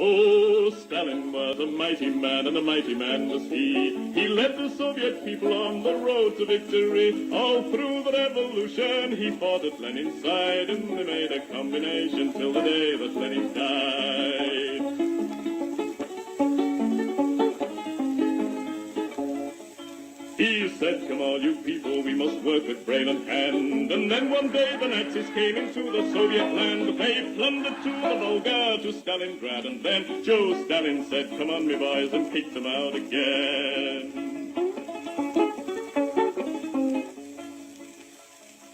Oh, Stalin was a mighty man, and a mighty man was he. He led the Soviet people on the road to victory. All through the revolution, he fought at Lenin's side, and they made a combination till the day that Lenin died. He said, come all you people, we must work with brain and hand. And then one day the Nazis came into the Soviet land. They plundered to the Volga, to Stalingrad. And then Joe Stalin said, come on, me boys, and kicked them out again.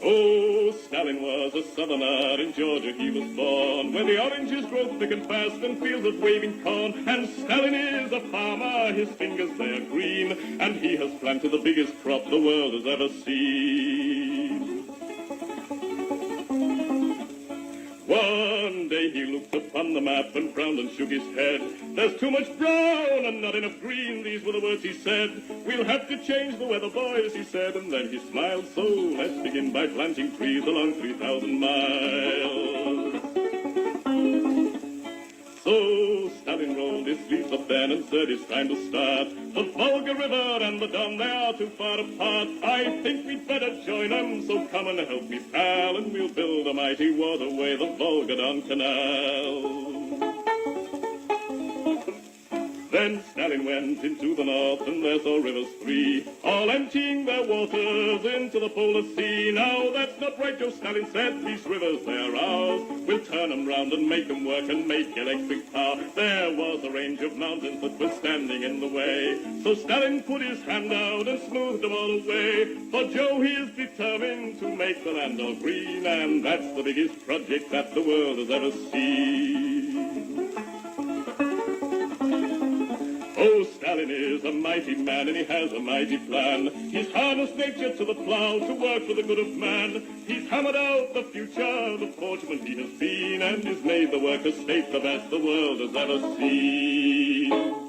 Oh, Stalin was a southerner, in Georgia he was born, where the oranges grow thick and fast and fields of waving corn. And Stalin is a farmer, his fingers they are green, and he has planted the biggest crop the world has ever seen. One day he looked upon the map and frowned and shook his head. There's too much brown and not enough green, these were the words he said. We'll have to change the weather, boys, he said, and then he smiled. So let's begin by planting trees along 3,000 miles. So Stalin rolled his sleeves up then and said it's time to start. The Volga River and the Don, they are too far apart. I think we'd better join them, so come and help me, pal, and we'll build a mighty waterway, the Volga-Don Canal. Then Stalin went into the north, and there saw rivers three, all emptying their waters into the polar sea. Now that's not right, Joe Stalin said, these rivers, they are ours. We'll turn them round and make them work and make electric power. There was a range of mountains that were standing in the way, so Stalin put his hand out and smoothed them all away. For Joe, he is determined to make the land all green, and that's the biggest project that the world has ever seen. Oh, Stalin is a mighty man, and he has a mighty plan. He's harnessed nature to the plow to work for the good of man. He's hammered out the future, the fortunate he has been, and he's made the worker state the best the world has ever seen.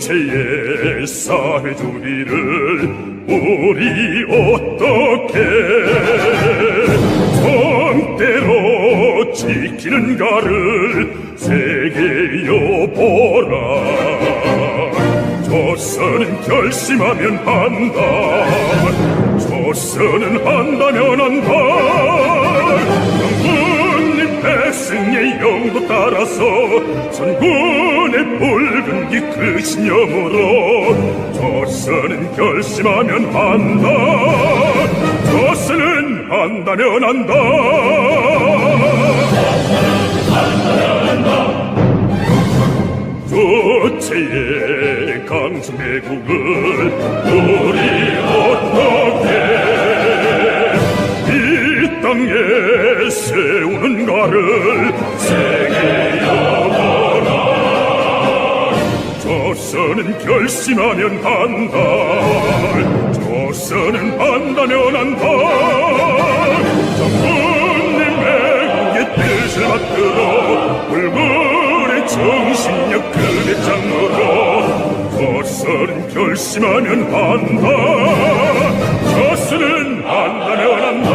전체의 사회주의를 우리 어떻게 정대로 지키는가를 세계여보라. 조선은 결심하면 한다. 조선은 한다면 한다. 백성의 영도 따라서 선군의 붉은 기 그 신념으로 조선은 결심하면 한다. 조선은 한다면 한다. 조체의 강성대국을 우리 어떻게 땅에 세우는가를 세계여보라. 조선은 결심하면 한다. 조선은 한다면 한다. 장군님의 뜻을 받들어 불굴의 정신력 그 배짱으로 조선은 결심하면 한다. 조선은 한다면 한다.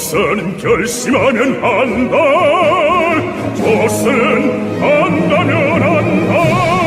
조선 결심하면 한다. 조선 한다면 한다.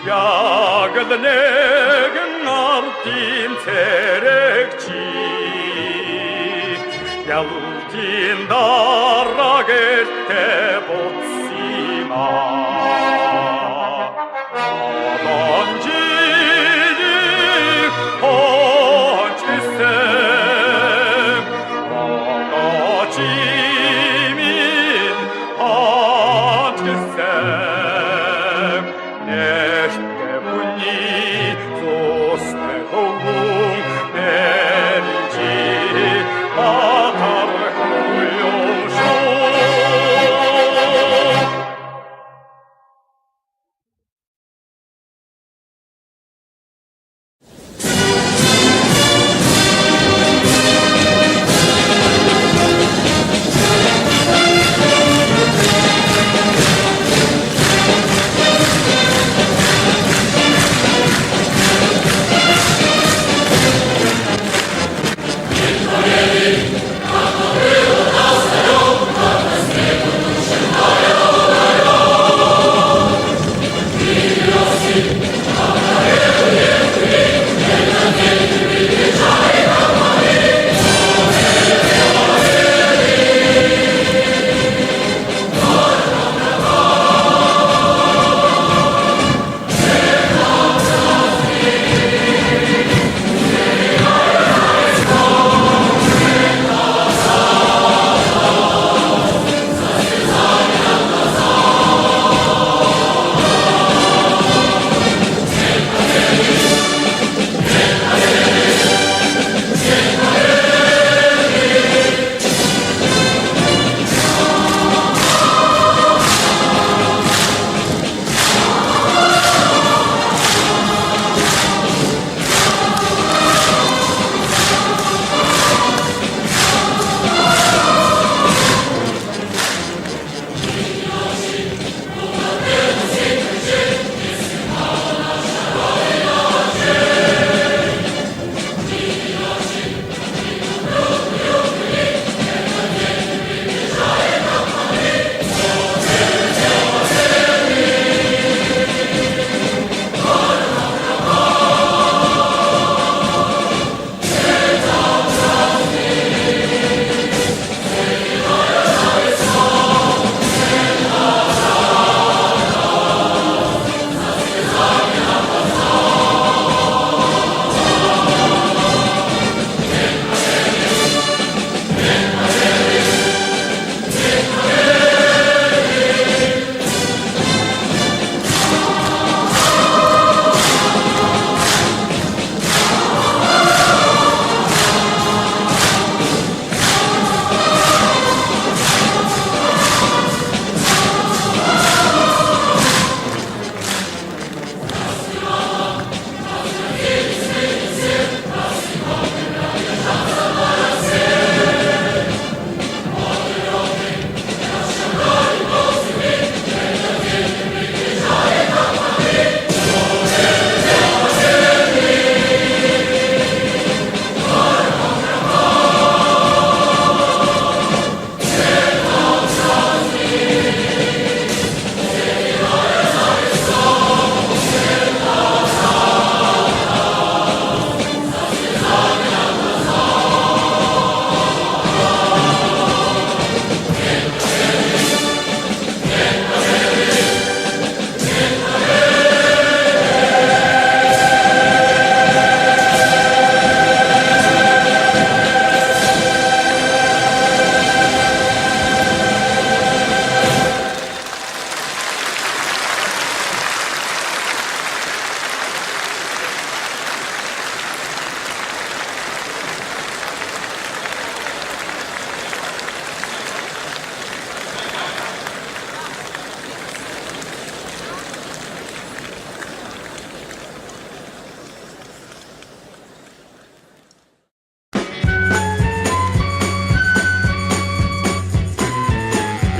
Yagad negen artim terek Ялтин дорогишке боцима. Оданчини очисем, одачимин очисем. Неште буни зостеховун неринчи атархуюшу.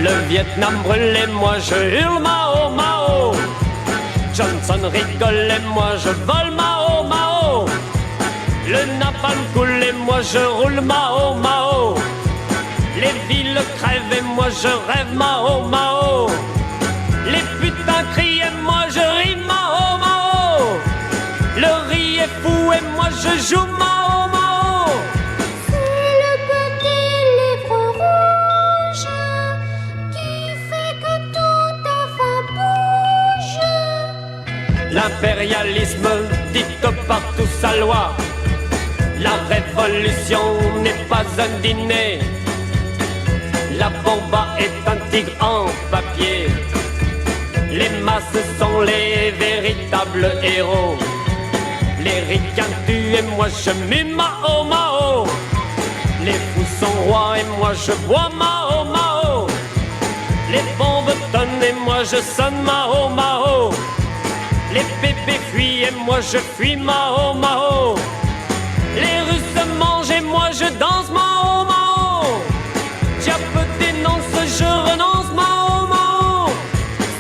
Le Vietnam brûle et moi je hurle Mao Mao. Johnson rigole et moi je vole Mao Mao. Le napalm coule et moi je roule Mao Mao. Les villes crèvent et moi je rêve Mao Mao. Les putains crient et moi je ris Mao Mao. Le riz est fou et moi je joue Mao Mao. C'est le petit L'impérialisme dicte partout sa loi. La révolution n'est pas un dîner. La bomba est un tigre en papier. Les masses sont les véritables héros. Les ricains tuent et moi je mue Mao Mao. Les fous sont rois et moi je bois Mao Mao. Les bombes tonnent et moi je sonne Mao Mao. Les bébés fuient et moi je fuis Mao Mao. Les Russes mangent et moi je danse Mao Mao. Diable dénonce, je renonce Mao Mao.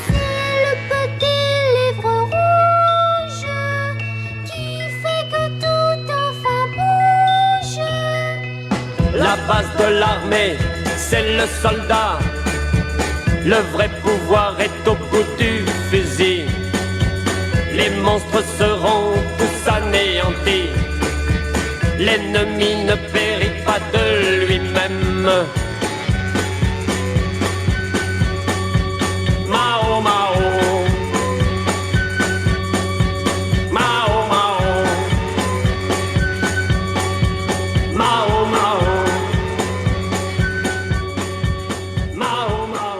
C'est le petit livre rouge qui fait que tout enfin bouge. La base de l'armée, c'est le soldat. Le vrai pouvoir est au bout du fusil. Les monstres seront tous anéantis. L'ennemi ne périt pas de lui-même. Mao Mao. Mao Mao. Mao Mao. Mao Mao.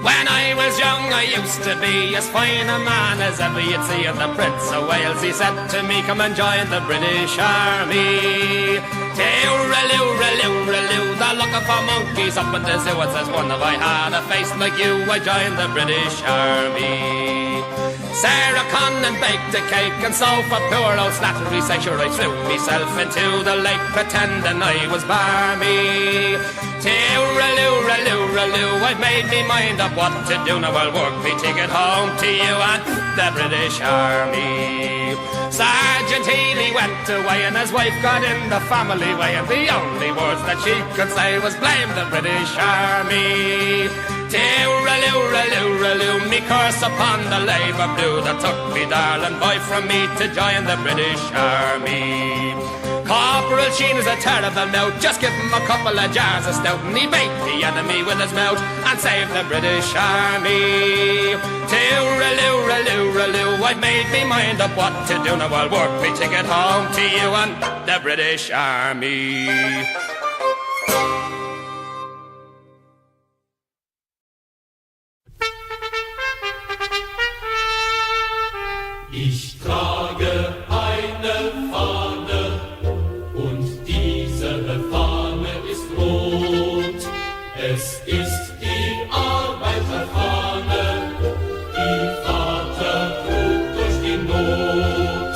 When I was young, I used to be as fine a man as ever you'd see at the Prince of Wales. He said to me, come and join the British Army. Tooraloo-raloo-raloo, they're looking for monkeys up at the zoo. It says, one, if I had a face like you, I'd join the British Army. Sarah Connan baked a cake, and so for poor old Slattery sake, sure I threw myself into the lake, pretending I was barmy. Tooraloo-raloo-raloo, I've made me mind up what to do. Now I'll work me ticket home to you and the British Army. Sergeant Healy went away and his wife got in the family way, and the only words that she could say was blame the British Army. Tooraloo-raloo-raloo, me curse upon the Labour Blue that took me darling boy from me to join the British Army. Corporal Sheen is a terrible note, just give him a couple of jars of stout and he beat the enemy with his mouth and saved the British Army. Tooraloo-raloo-raloo, I've made me mind up what to do. Now I'll work me ticket home to you and the British Army. Ich trage eine Fahne und diese Fahne ist rot. Es ist die Arbeiterfahne, die Vater trug durch die Not.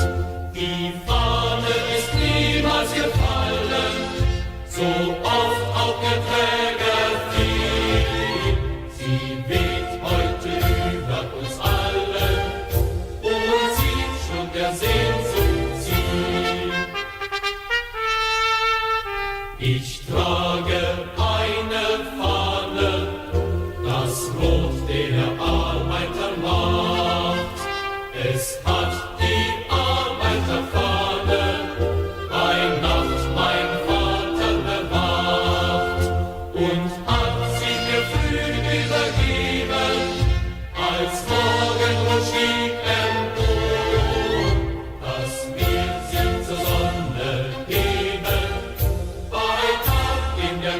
Die Fahne ist niemals gefallen, so oft auch der Träger fiel. Sie weht heute über uns allen und sieht schon der Sehnsucht Ziel. Ich trage eine Fahne, das Rot der Arbeiter macht. Es hat die Arbeiterfahne bei Nacht mein Vater bewacht und hat sie mir früh übergeben, als Morgenrot stieg empor, dass wir sie zur Sonne heben, bei Tag in der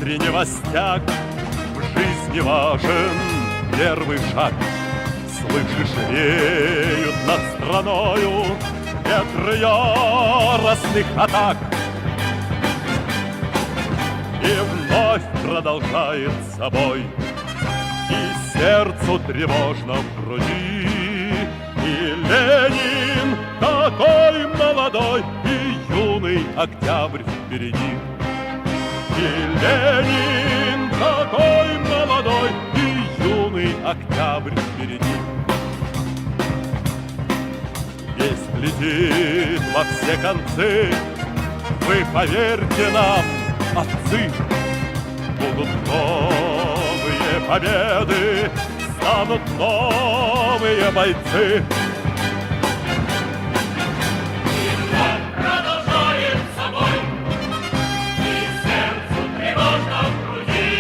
Утреннего в жизни важен первый шаг. Слышишь, реют над страною ветры яростных атак. И вновь продолжается бой, и сердцу тревожно в груди. И Ленин такой молодой, и юный октябрь впереди. И Ленин такой молодой, и юный октябрь впереди. Есть летит во все концы. Вы поверьте нам, отцы, будут новые победы, станут новые бойцы. Продолжает собой, и сердцу тревожно в груди.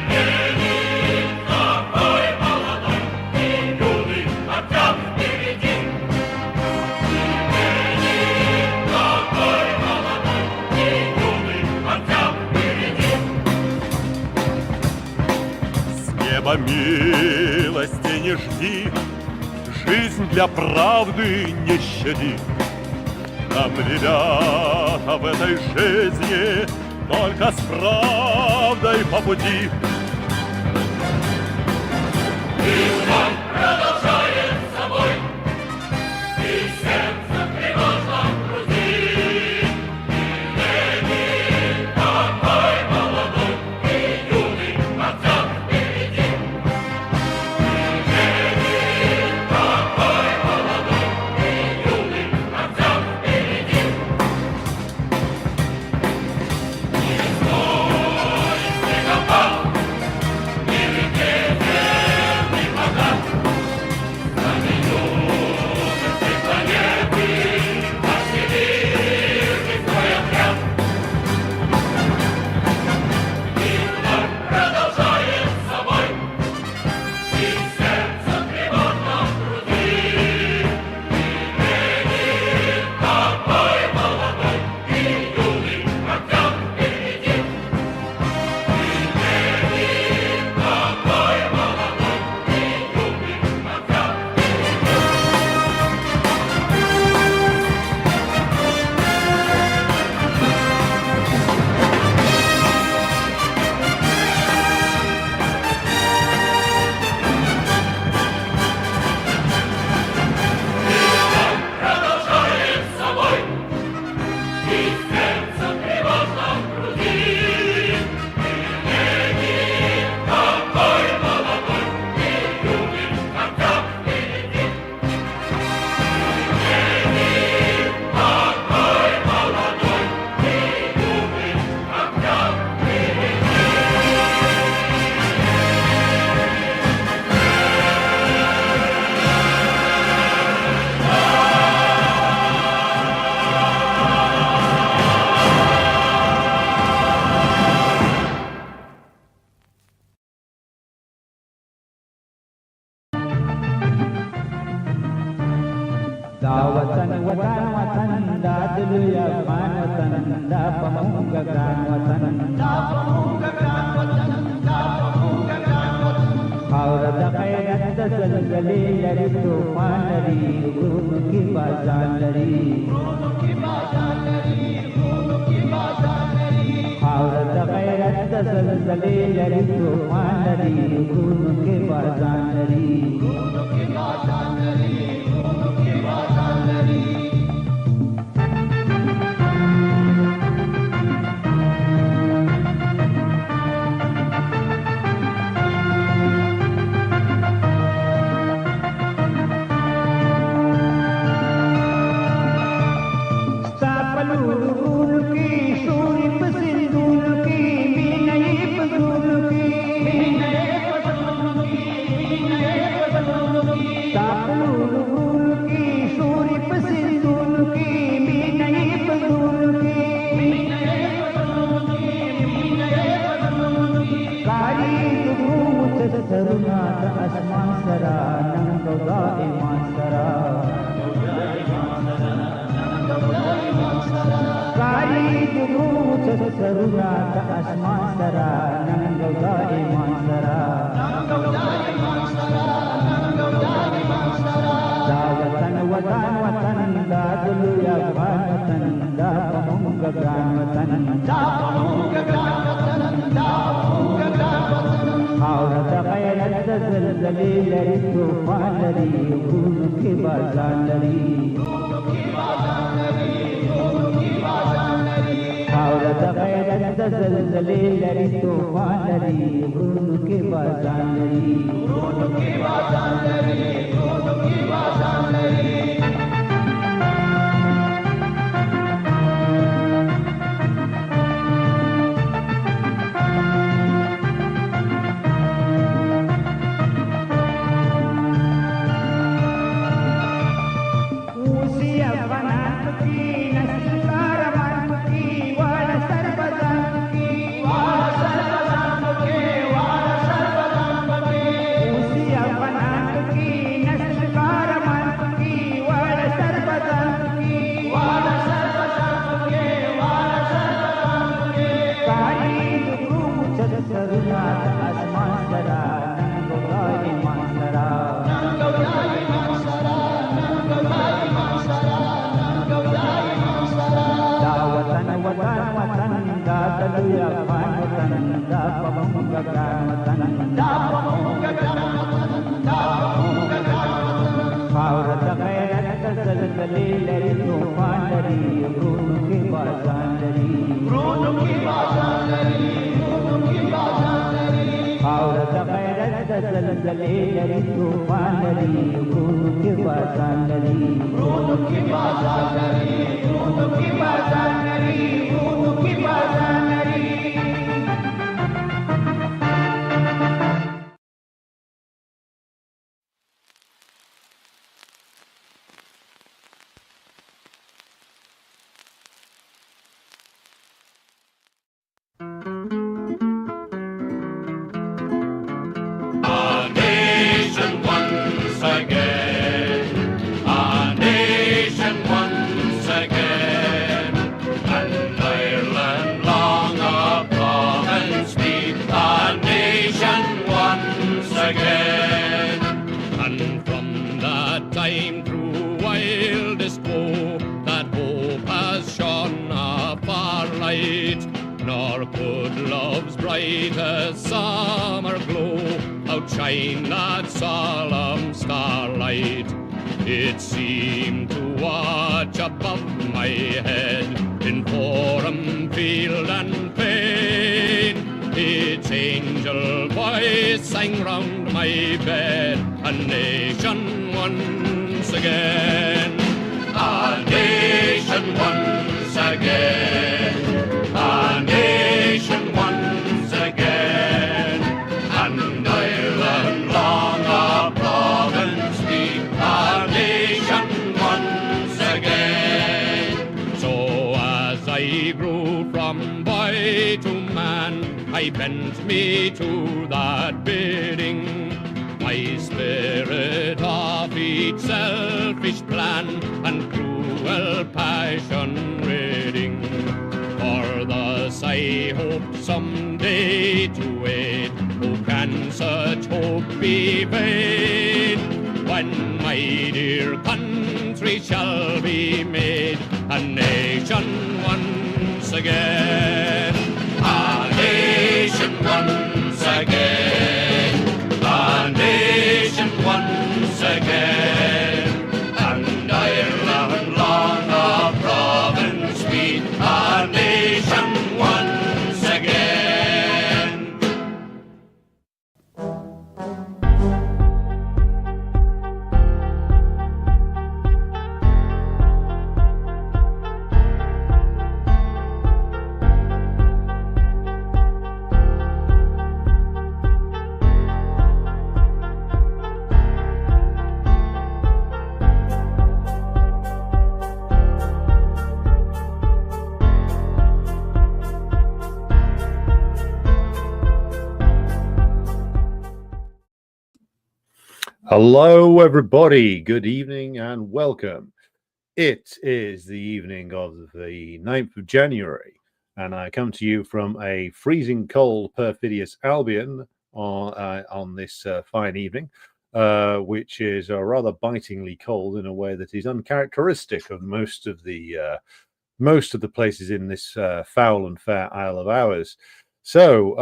Ленин такой молодой, и юный Октябрь впереди. Ленин такой молодой, и юный Октябрь впереди. С неба милости не жди, жизнь для правды не щади. Нам, ребята, в этой жизни только с правдой по пути. Продолжает собой, и сердце тревожно в груди. Ленин такой молодой, и юный Октябрь впереди. Ленин такой молодой, и юный Октябрь впереди. Не стой, снегопад, не реке верный богат. Продолжает собой, и сердце тревожно в груди. Ленин такой молодой, и юный Октябрь впереди. Ленин такой молодой, и юный Октябрь впереди. Продолжает собой, и сердце тревожно в груди. Ленин такой молодой, и юный Октябрь впереди. Ленин такой молодой, и юный Октябрь впереди. Watan watan watan da dulu Afghan watan da pamunga gran watan da pamunga gran watan da pamunga gran watan khawra da khairat da zalzali lari tufan lari gun ki bazan lari khawra da khairat da zalzali lari tufan lari gun ki bazan lari Tufan pamungakan watan Bharat गैरत जलजले लरी तूफान लरी रूनु की बाजान लरी भारत गैरत जलजले लरी तूफान लरी रूनु की बाजान लरी A nation once again, a nation once again, and Ireland long a province be, a nation once again. And from that time through wildest woe, that hope has shone a far light, nor could love's brightest summer glow outshine that solemn starlight. It seemed to watch above my head in forum, field and plain. Its angel voice sang round my bed, a nation once again. A nation once again, a nation once again, and Ireland long a province be, a nation once again. So as I grew from boy to man, I bent me to that bidding. My spirit of each selfish plan and cruel passion ridding. For thus I hope someday to aid. Oh, can such hope be vain? When my dear country shall be made a nation once again. A nation once again, a nation once again, and Ireland long a province be, a nation once again. Hello, everybody. Good evening and welcome. It is the evening of the 9th of January, and I come to you from a freezing cold, perfidious Albion on this fine evening, which is rather bitingly cold in a way that is uncharacteristic of most of the places in this foul and fair Isle of ours. So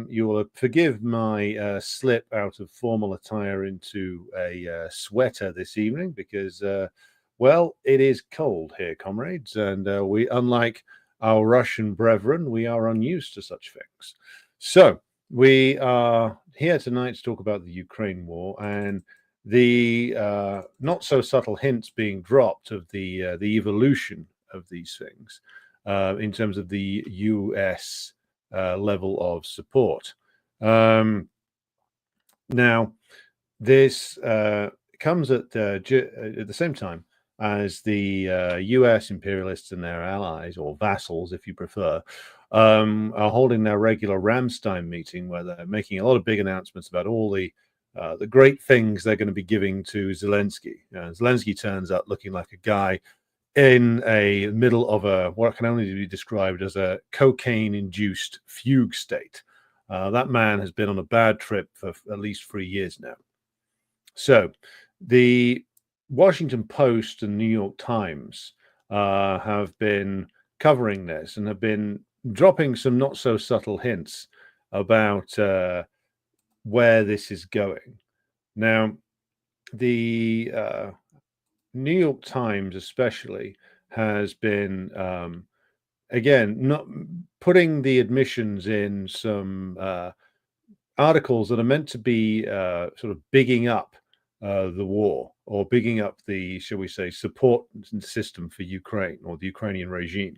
you will forgive my slip out of formal attire into a sweater this evening because, well, it is cold here, comrades, and we, unlike our Russian brethren, we are unused to such things. So we are here tonight to talk about the Ukraine war and the not so subtle hints being dropped of the evolution of these things in terms of the US level of support. Now, this comes at the same time as the US imperialists and their allies, or vassals, if you prefer, are holding their regular Ramstein meeting, where they're making a lot of big announcements about all the great things they're going to be giving to Zelensky. Zelensky turns up looking like a guy in a middle of what can only be described as a cocaine-induced fugue state. That man has been on a bad trip for at least 3 years now. So the Washington Post and New York Times have been covering this and have been dropping some not so subtle hints about where this is going. Now, the New York Times, especially, has been again not putting the admissions in some articles that are meant to be sort of bigging up the war or bigging up the, shall we say, support system for Ukraine or the Ukrainian regime.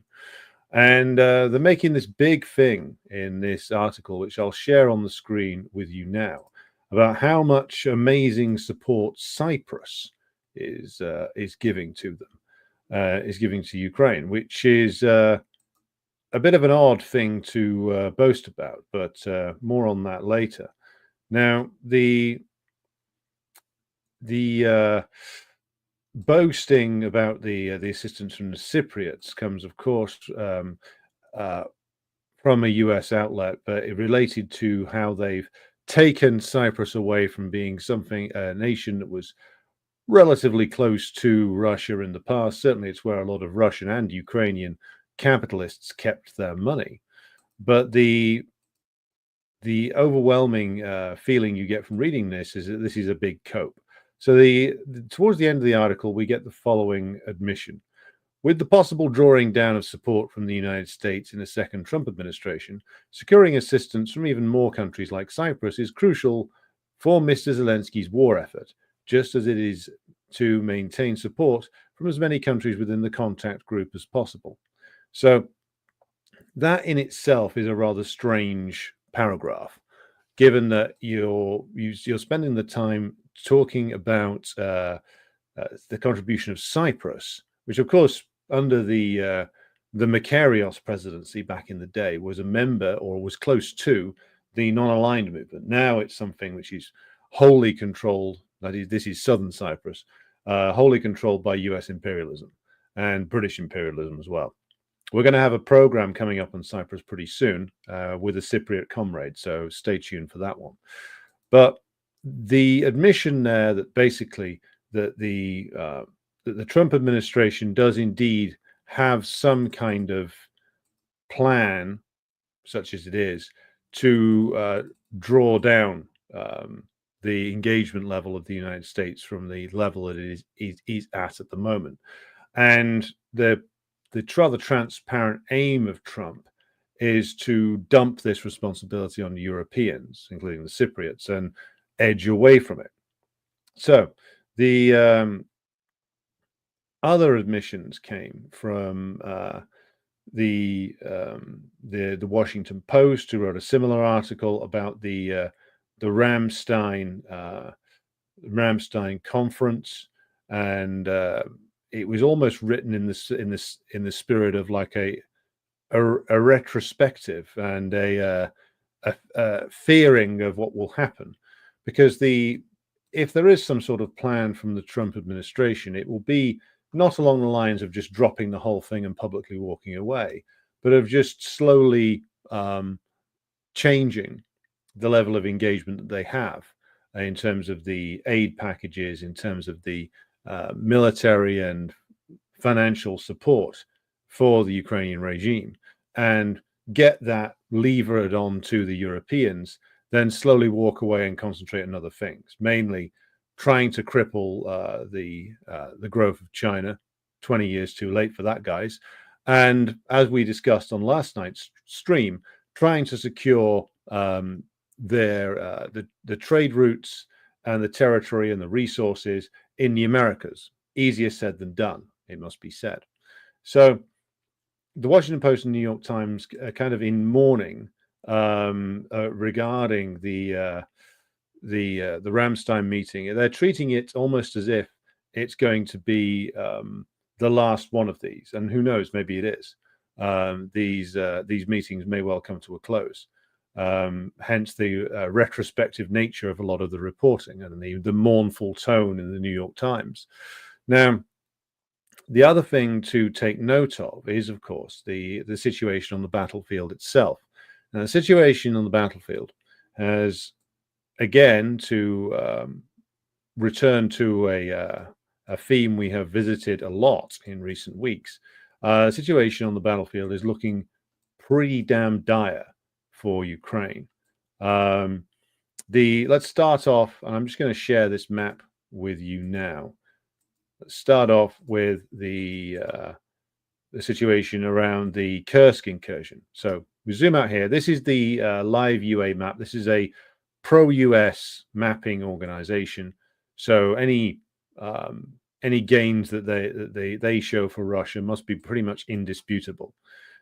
And they're making this big thing in this article, which I'll share on the screen with you now, about how much amazing support Cyprus is giving to them, is giving to Ukraine, which is a bit of an odd thing to boast about, but more on that later. Now, the boasting about the assistance from the Cypriots comes, of course, from a US outlet, but it related to how they've taken Cyprus away from being a nation that was relatively close to Russia in the past. Certainly, it's where a lot of Russian and Ukrainian capitalists kept their money. But the overwhelming feeling you get from reading this is that this is a big cope. So towards the end of the article, we get the following admission. With the possible drawing down of support from the United States in a second Trump administration, securing assistance from even more countries like Cyprus is crucial for Mr. Zelensky's war effort, just as it is to maintain support from as many countries within the contact group as possible. So that in itself is a rather strange paragraph, given that you're spending the time talking about the contribution of Cyprus, which, of course, under the Makarios presidency back in the day, was a member or was close to the non-aligned movement. Now it's something which is wholly controlled. This is southern Cyprus, wholly controlled by US imperialism and British imperialism as well. We're going to have a program coming up on Cyprus pretty soon with a Cypriot comrade, so stay tuned for that one. But the admission there that basically that the Trump administration does indeed have some kind of plan, such as it is, to draw down the engagement level of the United States from the level it is at the moment. And the rather transparent aim of Trump is to dump this responsibility on the Europeans, including the Cypriots, and edge away from it. So the other admissions came from the Washington Post, who wrote a similar article about the Ramstein conference, and it was almost written in the spirit of like a retrospective and a fearing of what will happen, because if there is some sort of plan from the Trump administration, it will be not along the lines of just dropping the whole thing and publicly walking away, but of just slowly changing the level of engagement that they have in terms of the aid packages, in terms of the military and financial support for the Ukrainian regime, and get that levered onto the Europeans, then slowly walk away and concentrate on other things, mainly trying to cripple the growth of China. 20 years too late for that, guys. And as we discussed on last night's stream, trying to secure the trade routes and the territory and the resources in the Americas. Easier said than done, it must be said. So the Washington Post and New York Times are kind of in mourning regarding the Ramstein meeting. They're treating it almost as if it's going to be the last one of these, and who knows, maybe it is. These meetings may well come to a close. Hence the retrospective nature of a lot of the reporting and the mournful tone in the New York Times. Now, the other thing to take note of is, of course, the situation on the battlefield itself. Now, the situation on the battlefield has, again, to return to a theme we have visited a lot in recent weeks, the situation on the battlefield is looking pretty damn dire for Ukraine. Let's start off, and I'm just going to share this map with you now. Let's start off with the situation around the Kursk incursion. So we zoom out here. This is the live UA map. This is a pro-US mapping organization. So any gains that they show for Russia must be pretty much indisputable.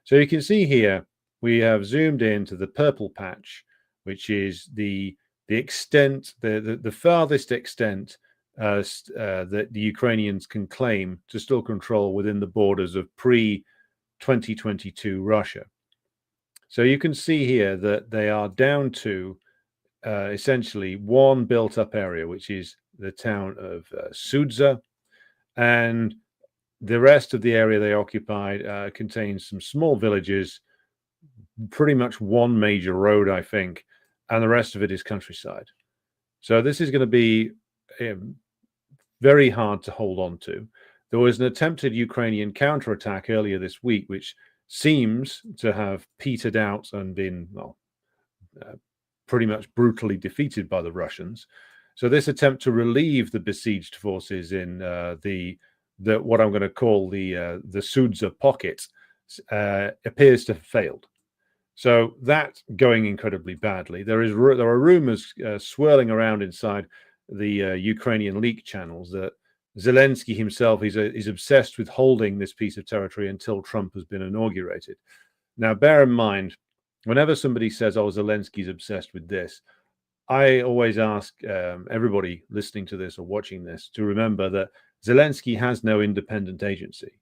So you can see here we have zoomed into the purple patch, which is the extent, the farthest extent that the Ukrainians can claim to still control within the borders of pre-2022 Russia. So you can see here that they are down to essentially one built-up area, which is the town of Sudza, and the rest of the area they occupied contains some small villages, pretty much one major road, I think, and the rest of it is countryside. So this is going to be very hard to hold on to. There was an attempted Ukrainian counterattack earlier this week, which seems to have petered out and been, well, pretty much brutally defeated by the Russians. So this attempt to relieve the besieged forces in what I'm going to call the Sudza pocket appears to have failed. So that's going incredibly badly. There are rumors swirling around inside the Ukrainian leak channels that Zelensky himself is obsessed with holding this piece of territory until Trump has been inaugurated. Now, bear in mind, whenever somebody says, "Oh, Zelensky's obsessed with this," I always ask everybody listening to this or watching this to remember that Zelensky has no independent agency.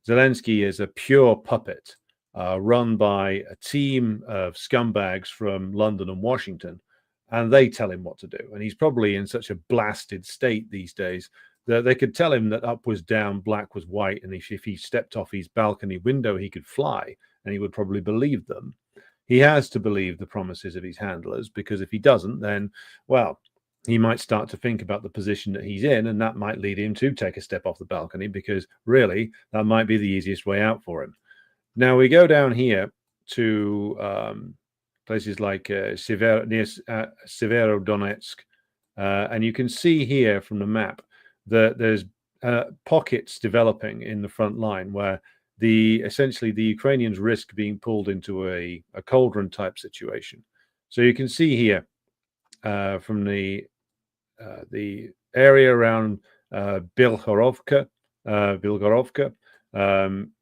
Zelensky is a pure puppet run by a team of scumbags from London and Washington, and they tell him what to do. And he's probably in such a blasted state these days that they could tell him that up was down, black was white, and if he stepped off his balcony window, he could fly, and he would probably believe them. He has to believe the promises of his handlers, because if he doesn't, then, well, he might start to think about the position that he's in, and that might lead him to take a step off the balcony, because really, that might be the easiest way out for him. Now, we go down here to places like near Severodonetsk, and you can see here from the map that there's pockets developing in the front line where essentially the Ukrainians risk being pulled into a cauldron type situation. So you can see here from the area around Bilgorovka,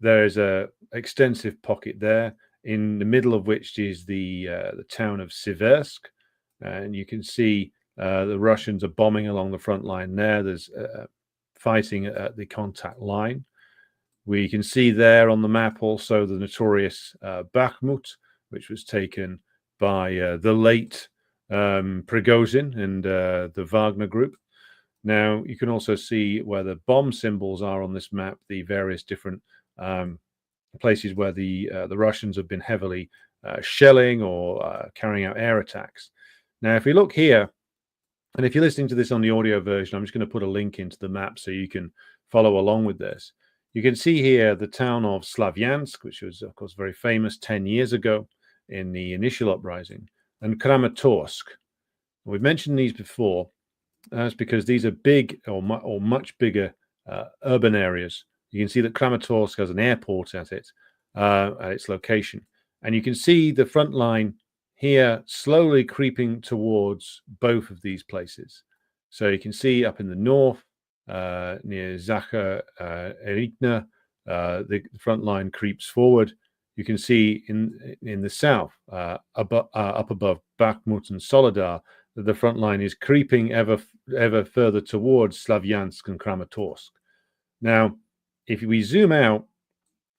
there's a extensive pocket there, in the middle of which is the town of Siversk, and you can see the Russians are bombing along the front line there. There's fighting at the contact line. We can see there on the map also the notorious Bakhmut, which was taken by the late Prigozhin and the Wagner group. Now, you can also see where the bomb symbols are on this map, the various different places where the Russians have been heavily shelling or carrying out air attacks. Now, if we look here, and if you're listening to this on the audio version, I'm just going to put a link into the map so you can follow along with this. You can see here the town of Slavyansk, which was, of course, very famous 10 years ago in the initial uprising, and Kramatorsk. We've mentioned these before. That's because these are big or much bigger urban areas. You can see that Kramatorsk has an airport at its location. And you can see the front line here slowly creeping towards both of these places. So you can see up in the north, near Zakha Erikna, the front line creeps forward. You can see in the south, up above Bakhmut and Soledar, that the front line is creeping ever further towards Slavyansk and Kramatorsk. Now, if we zoom out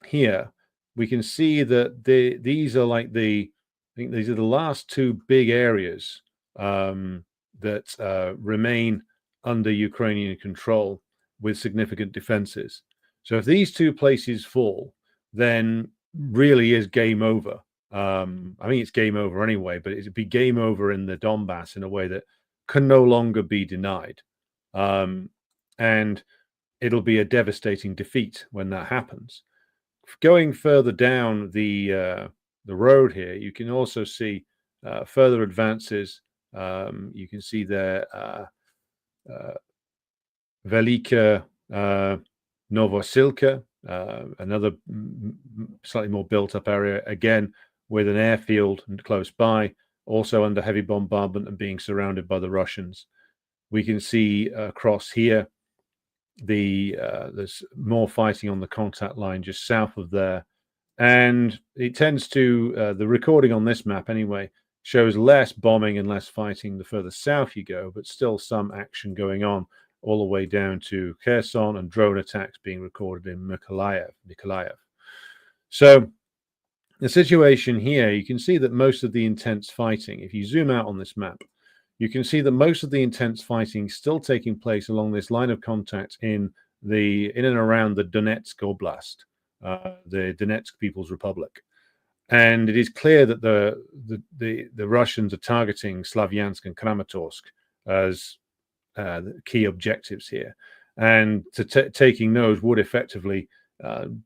here, we can see that these are like I think these are the last two big areas that remain under Ukrainian control with significant defenses. So if these two places fall, then really is game over. I mean, it's game over anyway, but it'd be game over in the Donbass in a way that can no longer be denied. And it'll be a devastating defeat when that happens. Going further down the road here, you can also see further advances. You can see there Velika Novosilka, another slightly more built-up area, again with an airfield close by, also under heavy bombardment and being surrounded by the Russians. We can see across here there's more fighting on the contact line just south of there, and it tends to the recording on this map anyway shows less bombing and less fighting the further south you go, but still some action going on all the way down to Kherson, and drone attacks being recorded in Mykolaiv. So the situation here, you can see that most of the intense fighting, if you zoom out on this map, you can see that most of the intense fighting is still taking place along this line of contact in and around the Donetsk Oblast, the Donetsk People's Republic. And it is clear that the Russians are targeting Slavyansk and Kramatorsk as the key objectives here, and taking those would effectively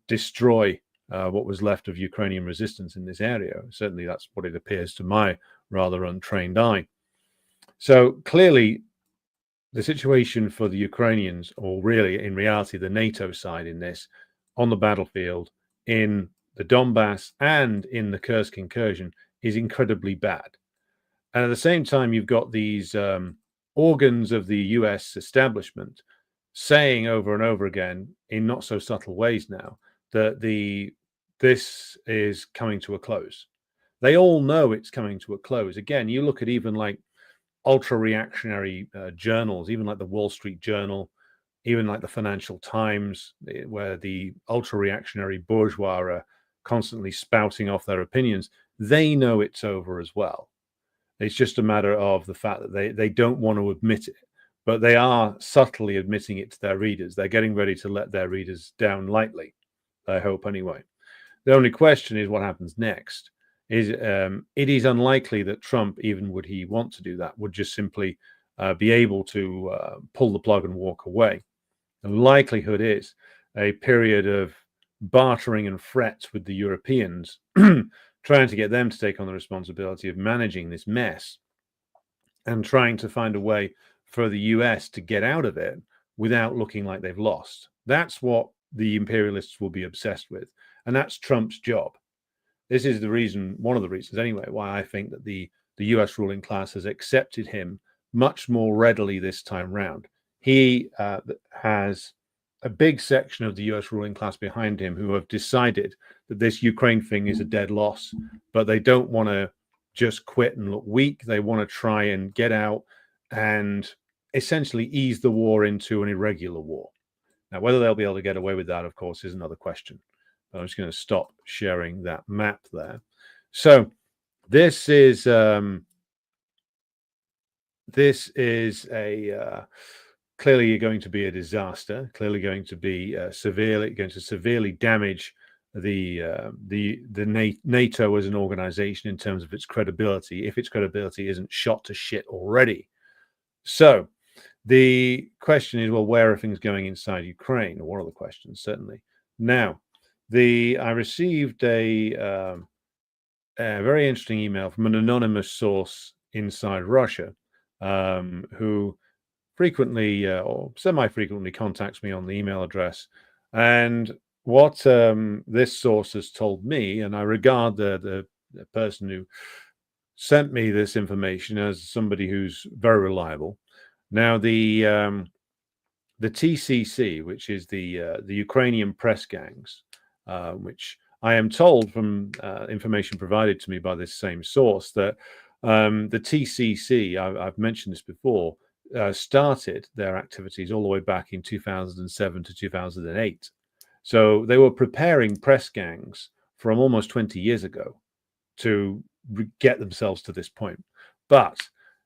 destroy what was left of Ukrainian resistance in this area. Certainly, that's what it appears to my rather untrained eye. So clearly, the situation for the Ukrainians, or really in reality the NATO side in this, on the battlefield in the Donbass and in the Kursk incursion, is incredibly bad. And at the same time, you've got these organs of the US establishment saying over and over again, in not so subtle ways now, that this is coming to a close. They all know it's coming to a close. Again, you look at even like ultra-reactionary journals, even like the Wall Street Journal, even like the Financial Times, where the ultra-reactionary bourgeois are constantly spouting off their opinions. They know it's over as well. It's just a matter of the fact that they don't want to admit it, but they are subtly admitting it to their readers. They're getting ready to let their readers down lightly, I hope anyway. The only question is what happens next. It is unlikely that Trump, even would he want to do that, would just simply be able to pull the plug and walk away. The likelihood is a period of bartering and frets with the Europeans, trying to get them to take on the responsibility of managing this mess and trying to find a way for the US to get out of it without looking like they've lost. That's what the imperialists will be obsessed with. And that's Trump's job. This is the reason, one of the reasons anyway, why I think that the US ruling class has accepted him much more readily this time round. He has a big section of the US ruling class behind him who have decided that this Ukraine thing is a dead loss, but they don't want to just quit and look weak. They want to try and get out and essentially ease the war into an irregular war. Now, whether they'll be able to get away with that, of course, is another question. I'm just going to stop sharing that map there. So this is clearly going to be a disaster. Clearly going to be severely damage the NATO as an organization in terms of its credibility, if its credibility isn't shot to shit already. So the question is, well, where are things going inside Ukraine? Or one of the questions, certainly. Now, I received a very interesting email from an anonymous source inside Russia, who frequently or semi-frequently contacts me on the email address. And what this source has told me, and I regard the person who sent me this information as somebody who's very reliable. Now, the TCC, which is the Ukrainian press gangs, which I am told from information provided to me by this same source that the TCC, I've mentioned this before, started their activities all the way back in 2007 to 2008. So they were preparing press gangs from almost 20 years ago to get themselves to this point. But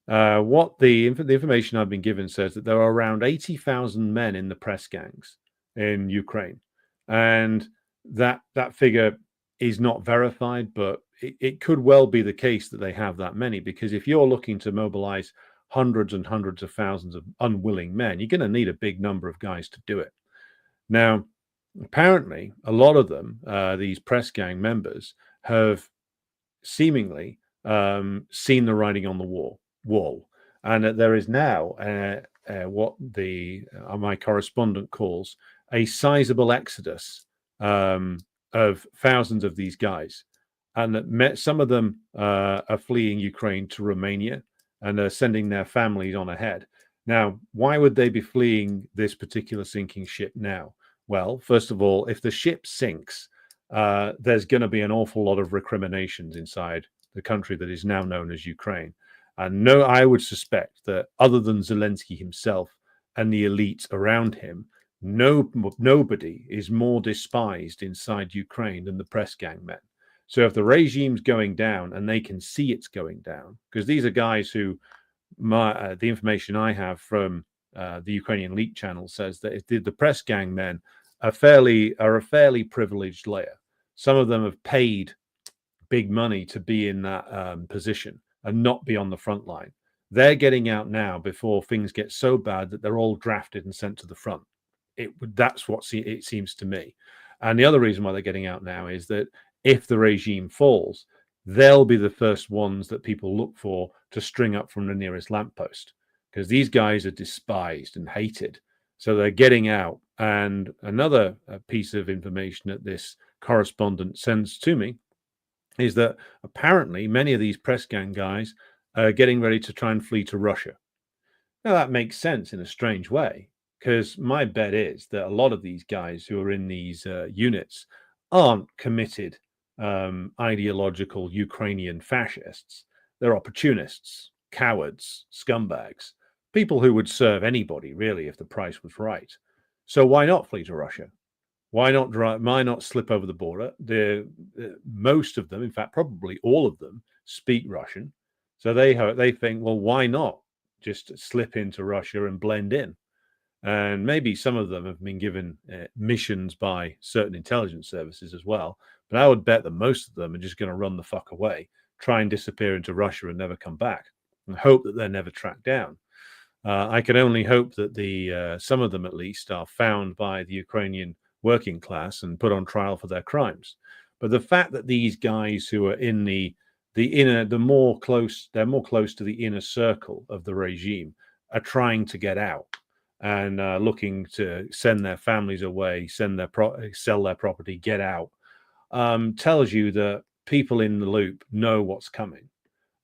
what the information I've been given says that there are around 80,000 men in the press gangs in Ukraine. And that figure is not verified, but it could well be the case that they have that many, because if you're looking to mobilize hundreds and hundreds of thousands of unwilling men, you're going to need a big number of guys to do it. Now, apparently, a lot of them, these press gang members, have seemingly seen the writing on the wall, and that there is now what my correspondent calls a sizable exodus of thousands of these guys, and that some of them are fleeing Ukraine to Romania and are sending their families on ahead. Now, why would they be fleeing this particular sinking ship now? Well, first of all, if the ship sinks, there's going to be an awful lot of recriminations inside the country that is now known as Ukraine. And no, I would suspect that other than Zelensky himself and the elite around him, nobody is more despised inside Ukraine than the press gang men. So if the regime's going down and they can see it's going down, because these are guys who, the information I have from the Ukrainian leak channel says that the press gang men are a fairly privileged layer. Some of them have paid big money to be in that position and not be on the front line. They're getting out now before things get so bad that they're all drafted and sent to the front. That's what it seems to me. And the other reason why they're getting out now is that if the regime falls, they'll be the first ones that people look for to string up from the nearest lamppost, because these guys are despised and hated. So they're getting out. And another piece of information that this correspondent sends to me is that apparently many of these press gang guys are getting ready to try and flee to Russia. Now, that makes sense in a strange way, because my bet is that a lot of these guys who are in these units aren't committed ideological Ukrainian fascists. They're opportunists, cowards, scumbags, people who would serve anybody, really, if the price was right. So why not flee to Russia? Why not slip over the border? Most of them, in fact, probably all of them, speak Russian. So they think, well, why not just slip into Russia and blend in? And maybe some of them have been given missions by certain intelligence services as well. But I would bet that most of them are just going to run the fuck away, try and disappear into Russia and never come back, and hope that they're never tracked down. I can only hope that some of them at least are found by the Ukrainian working class and put on trial for their crimes. But the fact that these guys who are in they're more close to the inner circle of the regime are trying to get out and looking to send their families away, sell their property, get out, tells you that people in the loop know what's coming,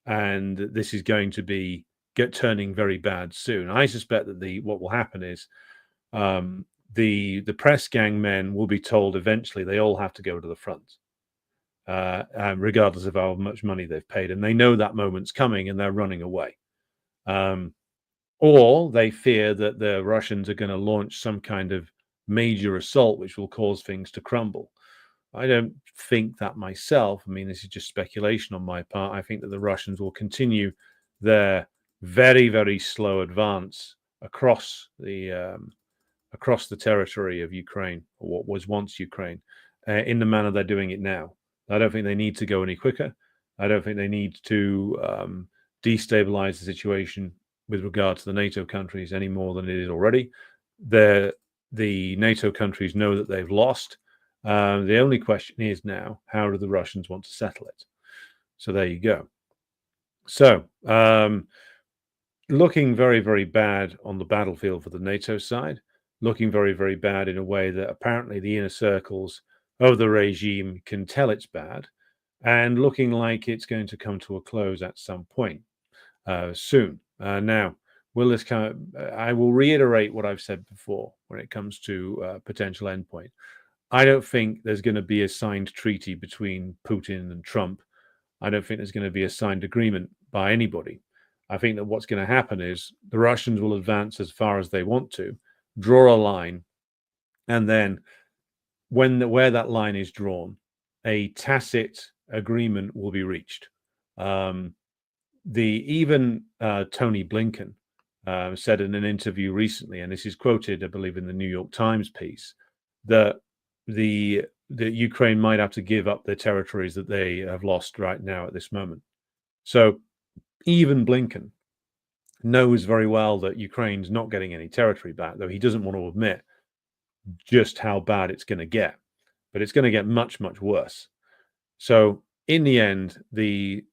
and this is going to be turning very bad soon. I suspect that what will happen is the press gang men will be told eventually they all have to go to the front, regardless of how much money they've paid, and they know that moment's coming and they're running away. Or they fear that the Russians are going to launch some kind of major assault which will cause things to crumble. I don't think that myself. I mean, this is just speculation on my part. I think that the Russians will continue their very, very slow advance across the territory of Ukraine, or what was once Ukraine, in the manner they're doing it now. I don't think they need to go any quicker. I don't think they need to destabilize the situation with regard to the NATO countries any more than it is already. The NATO countries know that they've lost. The only question is now, how do the Russians want to settle it? So there you go. So looking very, very bad on the battlefield for the NATO side, looking very, very bad in a way that apparently the inner circles of the regime can tell it's bad, and looking like it's going to come to a close at some point soon. Now, I will reiterate what I've said before when it comes to potential endpoint. I don't think there's going to be a signed treaty between Putin and Trump. I don't think there's going to be a signed agreement by anybody. I think that what's going to happen is the Russians will advance as far as they want to, draw a line, and then where that line is drawn, a tacit agreement will be reached. Tony Blinken said in an interview recently, and this is quoted, I believe, in the New York Times piece, that the Ukraine might have to give up their territories that they have lost right now at this moment. So even Blinken knows very well that Ukraine's not getting any territory back, though he doesn't want to admit just how bad it's going to get. But it's going to get much, much worse. So in the end, the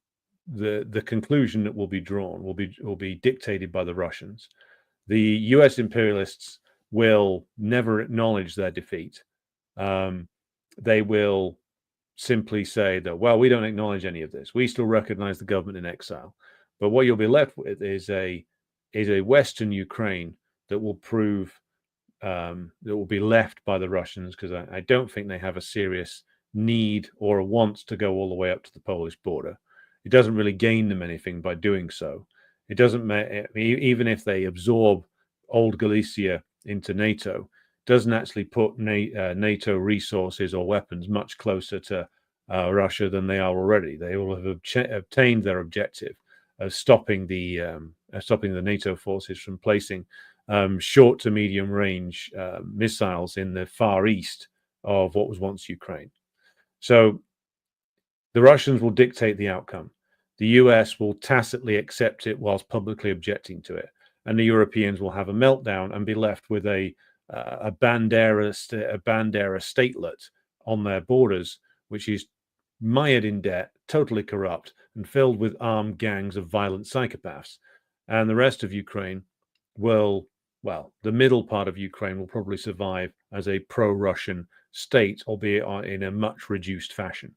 the conclusion that will be drawn will be dictated by the Russians. The U.S. imperialists will never acknowledge their defeat. They will simply say that, well, we don't acknowledge any of this. We still recognize the government in exile. But what you'll be left with is a Western Ukraine that will prove that will be left by the Russians, because I don't think they have a serious need or a want to go all the way up to the Polish border. It doesn't really gain them anything by doing so. It doesn't even if they absorb old Galicia into NATO, doesn't actually put NATO resources or weapons much closer to Russia than they are already. They will have obtained their objective of stopping the NATO forces from placing short to medium range missiles in the far east of what was once Ukraine. So the Russians will dictate the outcome. The US will tacitly accept it whilst publicly objecting to it. And the Europeans will have a meltdown and be left with a bandera statelet on their borders, which is mired in debt, totally corrupt, and filled with armed gangs of violent psychopaths. And the rest of Ukraine will, well, the middle part of Ukraine will probably survive as a pro-Russian state, albeit in a much reduced fashion.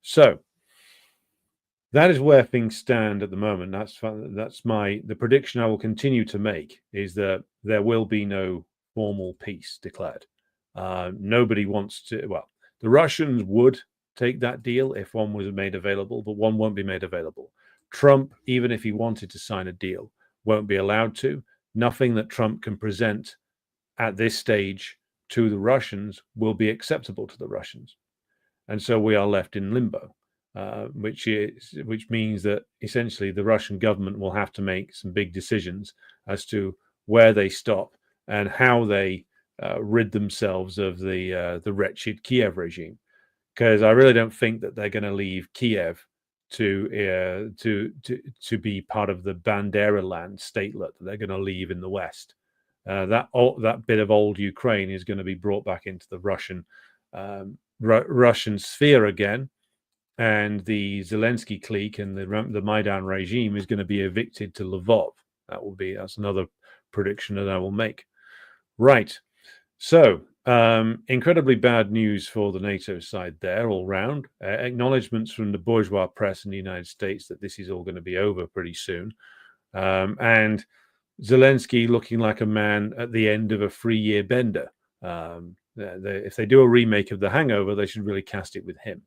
So that is where things stand at the moment. That's the prediction I will continue to make, is that there will be no formal peace declared. Nobody wants to. Well, the Russians would take that deal if one was made available, but one won't be made available. Trump, even if he wanted to sign a deal, won't be allowed to. Nothing that Trump can present at this stage to the Russians will be acceptable to the Russians, and so we are left in limbo. Which means that essentially the Russian government will have to make some big decisions as to where they stop and how they rid themselves of the wretched Kiev regime. Because I really don't think that they're going to leave Kiev to be part of the Bandera land statelet that they're going to leave in the West. That bit of old Ukraine is going to be brought back into the Russian sphere again. And the Zelensky clique and the Maidan regime is going to be evicted to Lvov. That's another prediction that I will make. Right. So, incredibly bad news for the NATO side there all round. Acknowledgements from the bourgeois press in the United States that this is all going to be over pretty soon. And Zelensky looking like a man at the end of a 3-year bender. If they do a remake of The Hangover, they should really cast it with him.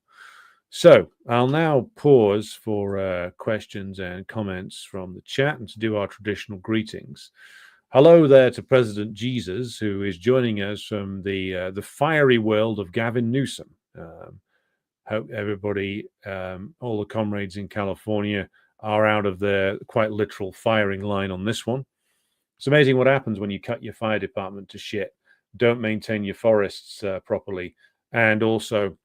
So I'll now pause for questions and comments from the chat and to do our traditional greetings. Hello there to President Jesus, who is joining us from the fiery world of Gavin Newsom. Hope everybody, all the comrades in California, are out of their quite literal firing line on this one. It's amazing what happens when you cut your fire department to shit, don't maintain your forests properly, and also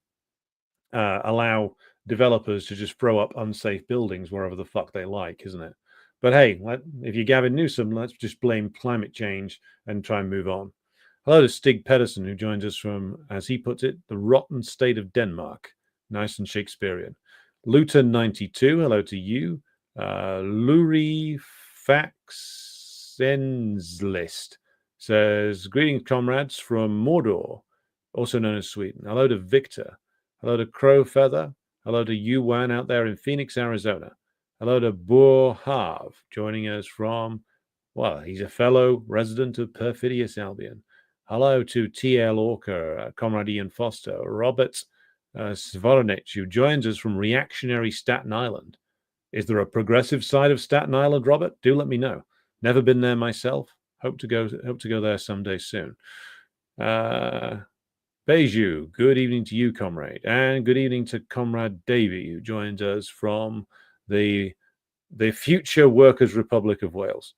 allow developers to just throw up unsafe buildings wherever the fuck they like, isn't it? But hey, if you're Gavin Newsom, let's just blame climate change and try and move on. Hello to Stig Pedersen, who joins us from, as he puts it, the rotten state of Denmark. Nice and Shakespearean. Luton92, hello to you. Luri Faxenslist says, greetings, comrades from Mordor, also known as Sweden. Hello to Victor. Hello to Crow Feather. Hello to Yuan out there in Phoenix, Arizona. Hello to Burhav, joining us from, well, he's a fellow resident of Perfidious Albion. Hello to T.L. Orker, Comrade Ian Foster, Robert Svoronich, who joins us from reactionary Staten Island. Is there a progressive side of Staten Island, Robert? Do let me know. Never been there myself. Hope to go there someday soon. Beju, good evening to you, comrade, and good evening to Comrade Davy, who joins us from the future Workers' Republic of Wales.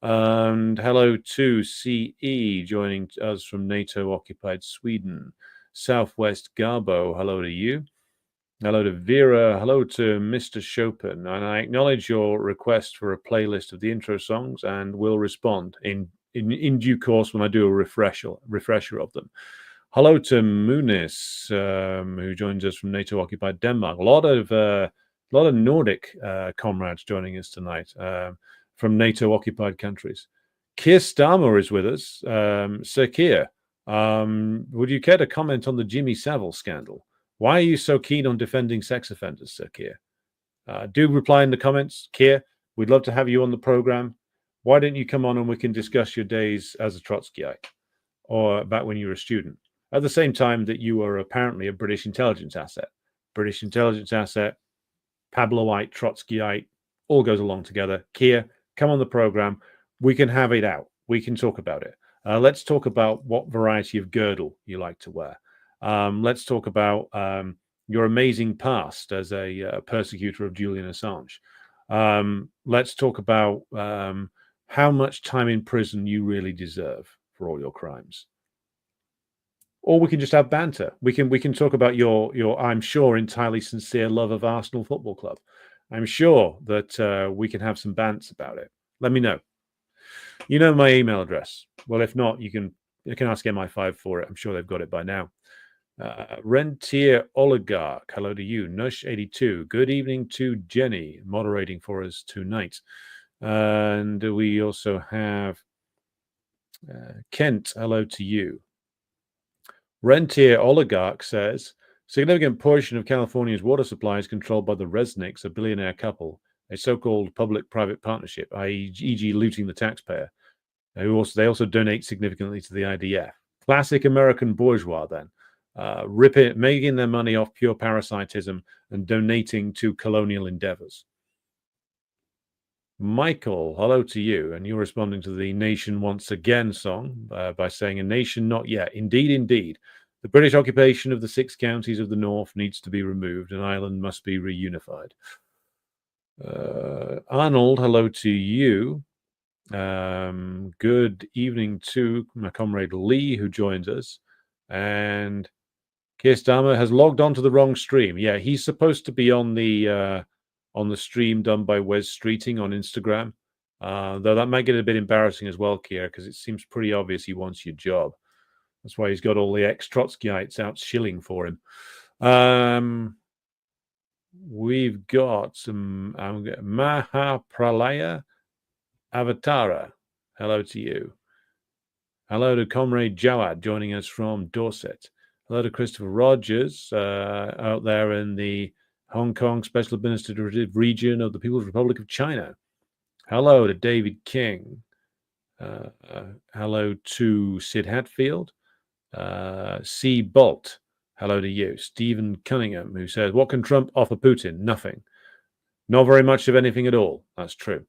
And hello to CE, joining us from NATO-occupied Sweden. Southwest Garbo, hello to you. Hello to Vera, hello to Mr. Chopin, and I acknowledge your request for a playlist of the intro songs and will respond in due course when I do a refresher of them. Hello to Munis, who joins us from NATO-occupied Denmark. A lot of A lot of Nordic comrades joining us tonight from NATO-occupied countries. Keir Starmer is with us. Sir Keir, would you care to comment on the Jimmy Savile scandal? Why are you so keen on defending sex offenders, Sir Keir? Do reply in the comments. Keir, we'd love to have you on the program. Why don't you come on and we can discuss your days as a Trotskyite or back when you were a student? At the same time that you were apparently a British intelligence asset. British intelligence asset, Pabloite, Trotskyite, all goes along together. Keir, come on the program. We can have it out. We can talk about it. Let's talk about what variety of girdle you like to wear. Let's talk about your amazing past as a persecutor of Julian Assange. Let's talk about how much time in prison you really deserve for all your crimes. Or we can just have banter. We can talk about your I'm sure entirely sincere love of Arsenal Football Club. I'm sure that we can have some bants about it. Let me know. You know my email address. Well, if not, you can ask MI5 for it. I'm sure they've got it by now. Rentier Oligarch, hello to you. Nush82, good evening to Jenny, moderating for us tonight. And we also have Kent, hello to you. Rentier Oligarch says, significant portion of California's water supply is controlled by the Resnicks, a billionaire couple, a so-called public-private partnership, i.e. e.g. looting the taxpayer. They also donate significantly to the IDF. Classic American bourgeois, then. Making their money off pure parasitism and donating to colonial endeavors. Michael, hello to you. And you're responding to the Nation Once Again song by saying, a nation not yet. Indeed, indeed. The British occupation of the 6 counties of the north needs to be removed and Ireland must be reunified. Arnold, hello to you. Good evening to my comrade Lee, who joins us. And Keir Starmer has logged on to the wrong stream. Yeah, he's supposed to be on the stream done by Wes Streeting on Instagram. Though that might get a bit embarrassing as well, Keir, because it seems pretty obvious he wants your job. That's why he's got all the ex-Trotskyites out shilling for him. We've got some Mahapralaya Avatara. Hello to you. Hello to Comrade Jawad joining us from Dorset. Hello to Christopher Rogers out there in the Hong Kong Special Administrative Region of the People's Republic of China. Hello to David King. Hello to Sid Hatfield. C. Bolt. Hello to you. Stephen Cunningham, who says, what can Trump offer Putin? Nothing. Not very much of anything at all. That's true.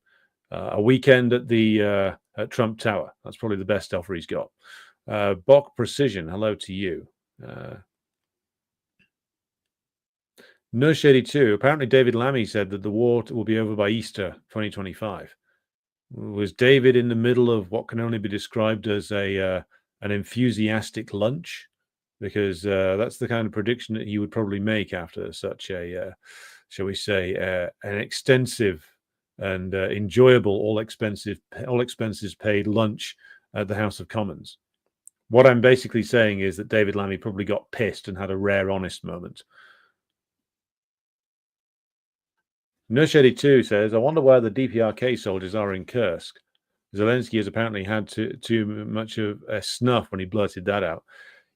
A weekend at the at Trump Tower. That's probably the best offer he's got. Bok Precision, hello to you. Nush82, apparently David Lammy said that the war will be over by Easter 2025. Was David in the middle of what can only be described as an enthusiastic lunch? Because that's the kind of prediction that he would probably make after such a, shall we say, an extensive and enjoyable, all expenses paid lunch at the House of Commons. What I'm basically saying is that David Lammy probably got pissed and had a rare honest moment. Nush82 says, I wonder where the DPRK soldiers are in Kursk. Zelensky has apparently had too much of a snuff when he blurted that out.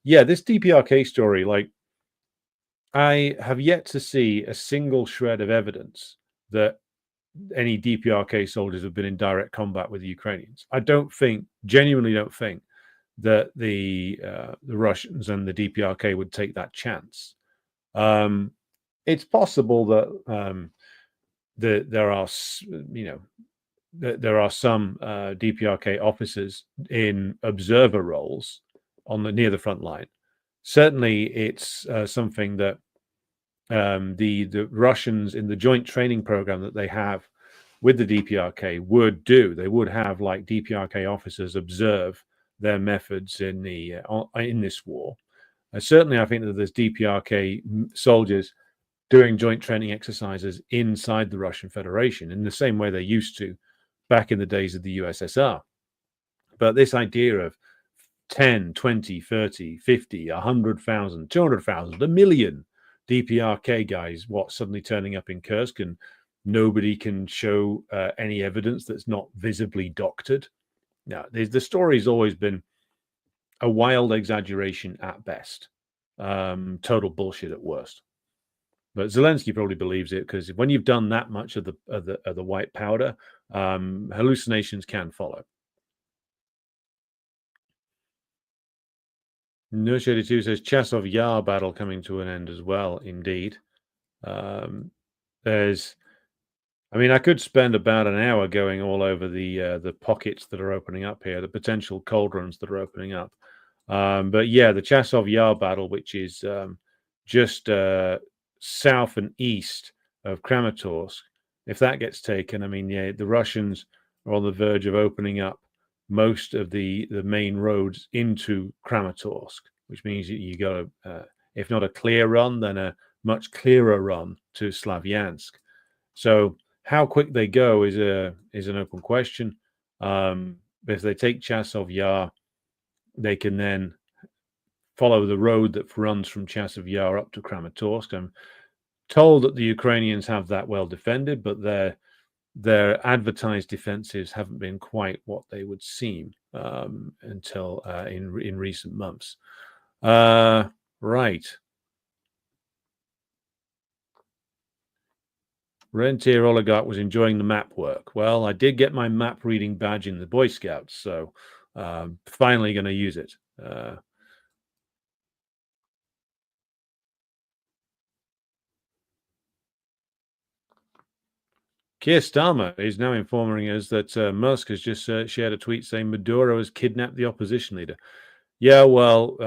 Yeah, this DPRK story, like, I have yet to see a single shred of evidence that any DPRK soldiers have been in direct combat with the Ukrainians. I genuinely don't think that the Russians and the DPRK would take that chance. It's possible that there are some DPRK officers in observer roles near the front line. Certainly, it's something that the Russians in the joint training program that they have with the DPRK would do. They would have like DPRK officers observe their methods in this war. Certainly, I think that there's DPRK soldiers doing joint training exercises inside the Russian Federation in the same way they used to back in the days of the USSR. But this idea of 10, 20, 30, 50, 100,000, 200,000, a million DPRK guys, suddenly turning up in Kursk and nobody can show any evidence that's not visibly doctored. No, the story's always been a wild exaggeration at best, total bullshit at worst. But Zelensky probably believes it because when you've done that much of the white powder, hallucinations can follow. No82 says Chasov Yar battle coming to an end as well. Indeed, I could spend about an hour going all over the pockets that are opening up here, the potential cauldrons that are opening up. But yeah, the Chasov Yar battle, which is just south and east of Kramatorsk, if that gets taken, the Russians are on the verge of opening up most of the main roads into Kramatorsk, which means you got if not a clear run, then a much clearer run to Slavyansk. So how quick they go is an open question. If they take Chasov Yar, they can then follow the road that runs from Chasov Yar up to Kramatorsk. I'm told that the Ukrainians have that well defended, but their advertised defenses haven't been quite what they would seem until in recent months. Right. Rentier Oligarch was enjoying the map work. Well, I did get my map reading badge in the Boy Scouts, so finally going to use it. Keir Starmer is now informing us that Musk has just shared a tweet saying Maduro has kidnapped the opposition leader. Yeah, well,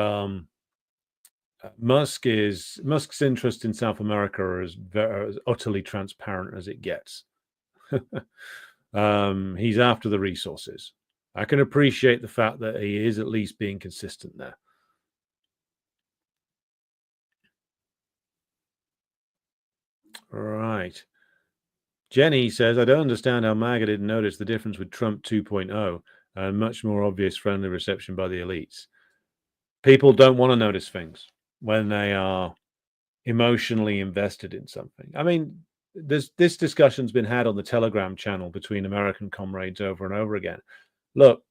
Musk's interest in South America is as utterly transparent as it gets. He's after the resources. I can appreciate the fact that he is at least being consistent there. Right. Jenny says, I don't understand how MAGA didn't notice the difference with Trump 2.0 and much more obvious friendly reception by the elites. People don't want to notice things when they are emotionally invested in something. This discussion's been had on the Telegram channel between American comrades over and over again. Look,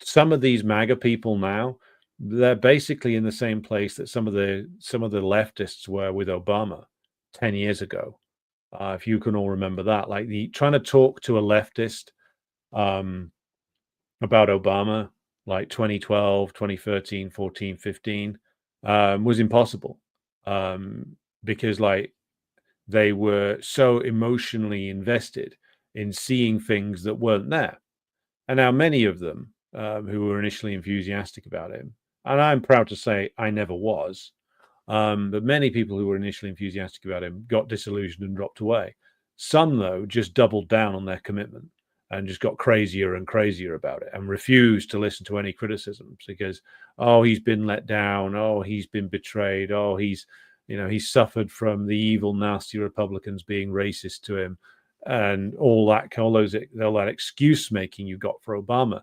some of these MAGA people now, they're basically in the same place that some of the leftists were with Obama 10 years ago. If you can all remember that, like trying to talk to a leftist about Obama, like 2012, 2013, 14, 15, was impossible because they were so emotionally invested in seeing things that weren't there. And now many of them who were initially enthusiastic about him, and I'm proud to say I never was, but many people who were initially enthusiastic about him got disillusioned and dropped away. Some, though, just doubled down on their commitment and just got crazier and crazier about it and refused to listen to any criticisms because, oh, he's been let down. Oh, he's been betrayed. Oh, he's suffered from the evil, nasty Republicans being racist to him and all that excuse making you got for Obama.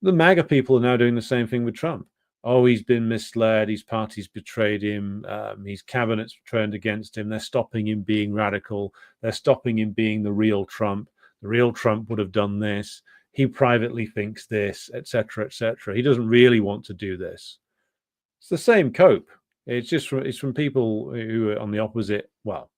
The MAGA people are now doing the same thing with Trump. Oh, he's been misled. His party's betrayed him. His cabinet's turned against him. They're stopping him being radical. They're stopping him being the real Trump. The real Trump would have done this. He privately thinks this, etc., etc. He doesn't really want to do this. It's the same cope. It's from people who are on the opposite, well,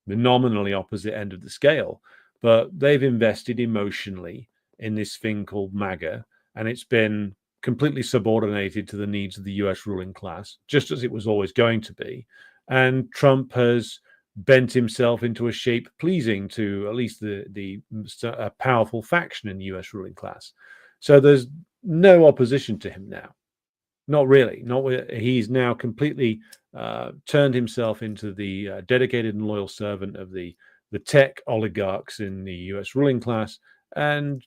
the nominally opposite end of the scale, but they've invested emotionally in this thing called MAGA, and it's been completely subordinated to the needs of the US ruling class, just as it was always going to be. And Trump has bent himself into a shape pleasing to at least the powerful faction in the US ruling class. So there's no opposition to him now. Not really. He's now completely turned himself into the dedicated and loyal servant of the tech oligarchs in the US ruling class, and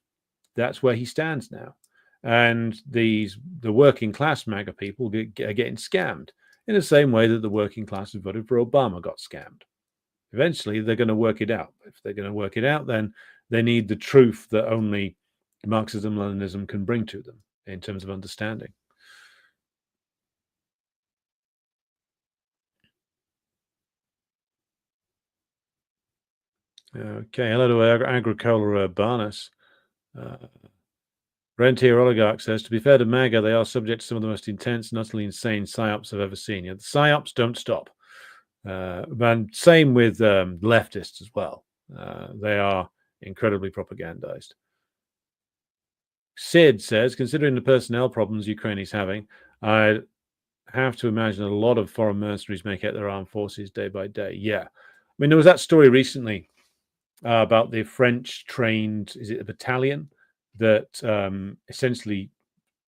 that's where he stands now. And the working class MAGA people are getting scammed in the same way that the working class who voted for Obama got scammed. Eventually, they're going to work it out. If they're going to work it out, then they need the truth that only Marxism-Leninism can bring to them in terms of understanding. Okay, hello to Agricola Urbanus. Rentier Oligarch says, to be fair to MAGA, they are subject to some of the most intense and utterly insane psyops I've ever seen. Yeah, the psyops don't stop. And same with leftists as well. They are incredibly propagandized. Sid says, considering the personnel problems Ukraine is having, I'd have to imagine a lot of foreign mercenaries make out their armed forces day by day. Yeah. I mean, there was that story recently about the French trained, is it a battalion that essentially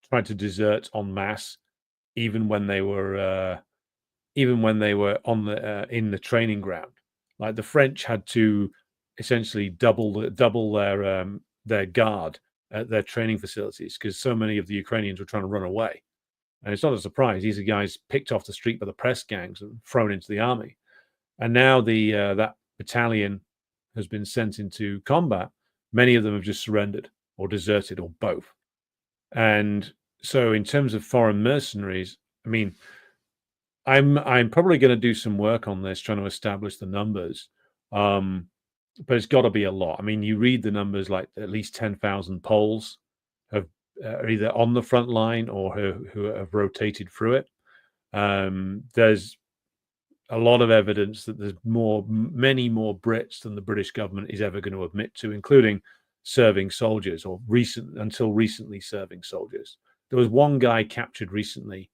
tried to desert en masse, even when they were on the in the training ground. Like the French had to essentially double their guard at their training facilities because so many of the Ukrainians were trying to run away. And it's not a surprise; these are guys picked off the street by the press gangs and thrown into the army. And now the that battalion has been sent into combat. Many of them have just surrendered or deserted or both. And so, in terms of foreign mercenaries, I mean, I'm probably going to do some work on this, trying to establish the numbers. But it's got to be a lot. I mean, you read the numbers, like at least 10,000 Poles have are either on the front line or who have rotated through it. There's a lot of evidence that there's many more Brits than the British government is ever going to admit to, including serving soldiers or until recently serving soldiers. There was one guy captured recently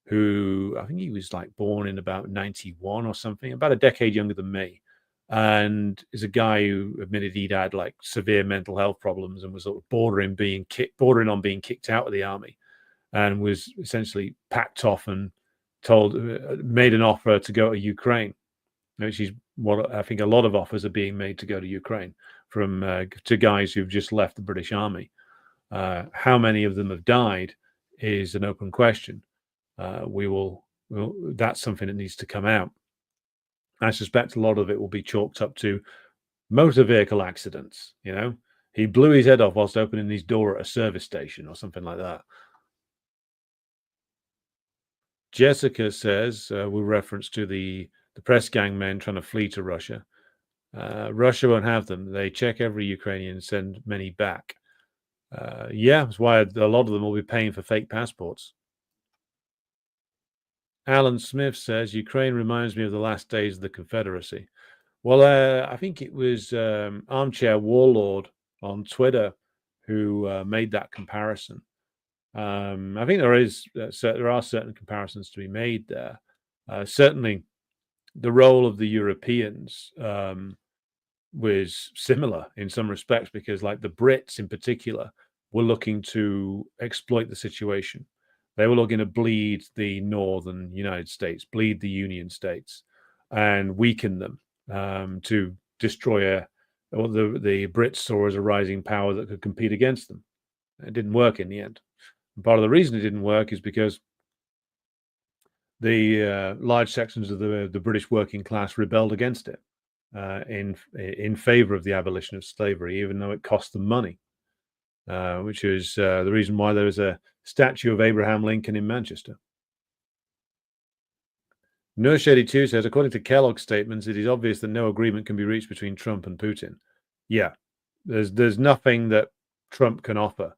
who I think he was like born in about 91 or something, about a decade younger than me. And is a guy who admitted he'd had like severe mental health problems and was sort of bordering on being kicked out of the army, and was essentially packed off and made an offer to go to Ukraine, which is what I think a lot of offers are being made to go to Ukraine from to guys who've just left the British Army. How many of them have died is an open question. That's something that needs to come out. I suspect a lot of it will be chalked up to motor vehicle accidents. You know, he blew his head off whilst opening his door at a service station or something like that. Jessica says, with reference to the press gang men trying to flee to Russia, Russia won't have them. They check every Ukrainian and send many back. Yeah, that's why a lot of them will be paying for fake passports. Alan Smith says, Ukraine reminds me of the last days of the Confederacy. Well, I think it was Armchair Warlord on Twitter who made that comparison. I think there are certain comparisons to be made there. Certainly, the role of the Europeans was similar in some respects because, like the Brits in particular, were looking to exploit the situation. They were looking to bleed the northern United States, bleed the Union states, and weaken them to destroy what the Brits saw as a rising power that could compete against them. It didn't work in the end. And part of the reason it didn't work is because the large sections of the British working class rebelled against it in favor of the abolition of slavery, even though it cost them money, which is the reason why there is a statue of Abraham Lincoln in Manchester. Nurse82 says, according to Kellogg's statements, it is obvious that no agreement can be reached between Trump and Putin. Yeah, there's nothing that Trump can offer.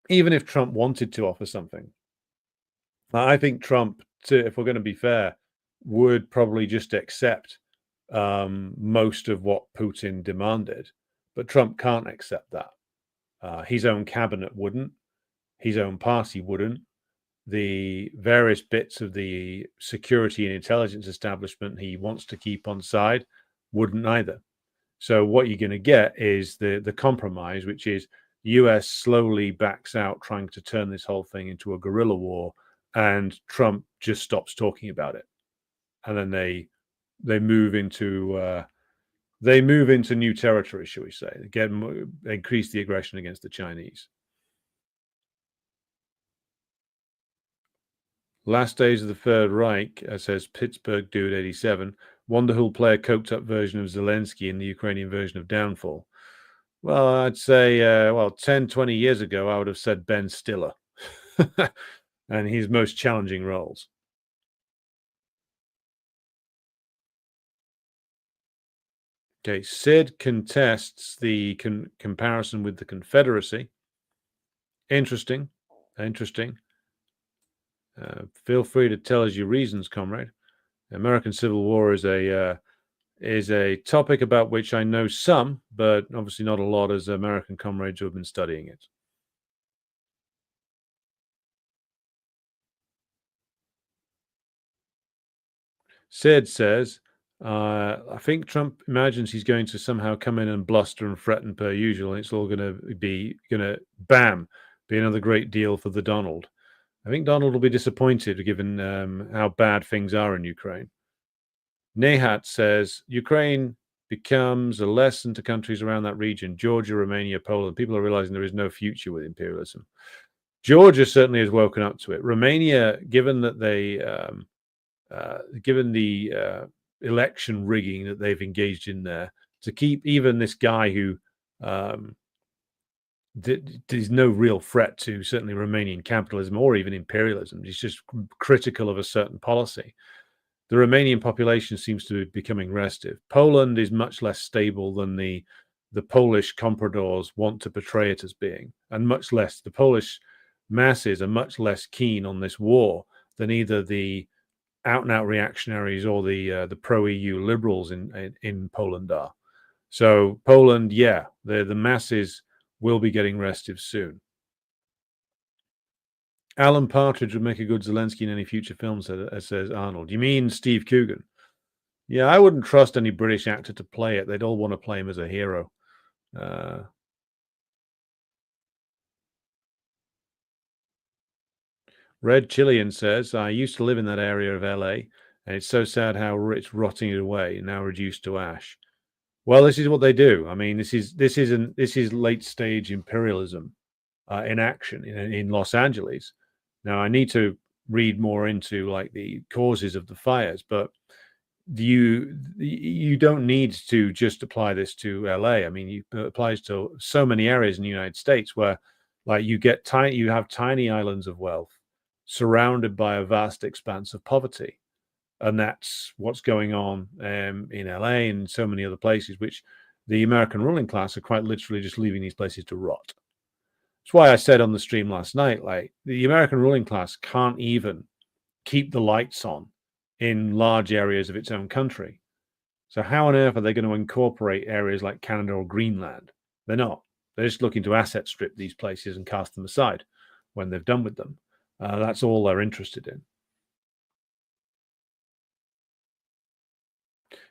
Even if Trump wanted to offer something, I think Trump, if we're going to be fair, would probably just accept most of what Putin demanded. But Trump can't accept that. His own cabinet wouldn't. His own party wouldn't. The various bits of the security and intelligence establishment he wants to keep on side wouldn't either. So what you're going to get is the compromise, which is the US slowly backs out, trying to turn this whole thing into a guerrilla war, and Trump just stops talking about it, and then they move into new territory, shall we say? Again, increase the aggression against the Chinese. Last days of the Third Reich, says Pittsburgh Dude 87. Wonder who'll play a coked up version of Zelensky in the Ukrainian version of Downfall. Well, I'd say, 10, 20 years ago, I would have said Ben Stiller and his most challenging roles. Okay, Sid contests the comparison with the Confederacy. Interesting. Feel free to tell us your reasons, comrade. American Civil War is a topic about which I know some, but obviously not a lot as American comrades who have been studying it. Sid says, I think Trump imagines he's going to somehow come in and bluster and threaten per usual, and it's all going to be another great deal for the Donald. I think Donald will be disappointed given how bad things are in Ukraine. Nehat says, Ukraine becomes a lesson to countries around that region, Georgia, Romania, Poland. People are realizing there is no future with imperialism. Georgia certainly has woken up to it. Romania, given that given the election rigging that they've engaged in there, to keep even this guy who there's no real threat to certainly Romanian capitalism or even imperialism. He's just critical of a certain policy. The Romanian population seems to be becoming restive. Poland is much less stable than the Polish compradors want to portray it as being, and much less, the Polish masses are much less keen on this war than either the out-and-out reactionaries or the pro-EU liberals in Poland are. So Poland, yeah, the masses will be getting restive soon. Alan Partridge would make a good Zelensky in any future films, says Arnold. You mean Steve Coogan? Yeah, I wouldn't trust any British actor to play it. They'd all want to play him as a hero. Red Chilean says, I used to live in that area of LA, and it's so sad how it's rotting it away, now reduced to ash. Well, this is what they do. I mean, this is late stage imperialism in action in Los Angeles. Now, I need to read more into like the causes of the fires, but you don't need to just apply this to LA. I mean, it applies to so many areas in the United States where, like, you have tiny islands of wealth surrounded by a vast expanse of poverty, and that's what's going on in LA and so many other places, which the American ruling class are quite literally just leaving these places to rot. That's why I said on the stream last night, like, the American ruling class can't even keep the lights on in large areas of its own country. So how on earth are they going to incorporate areas like Canada or Greenland? They're not. They're just looking to asset strip these places and cast them aside when they've done with them. That's all they're interested in.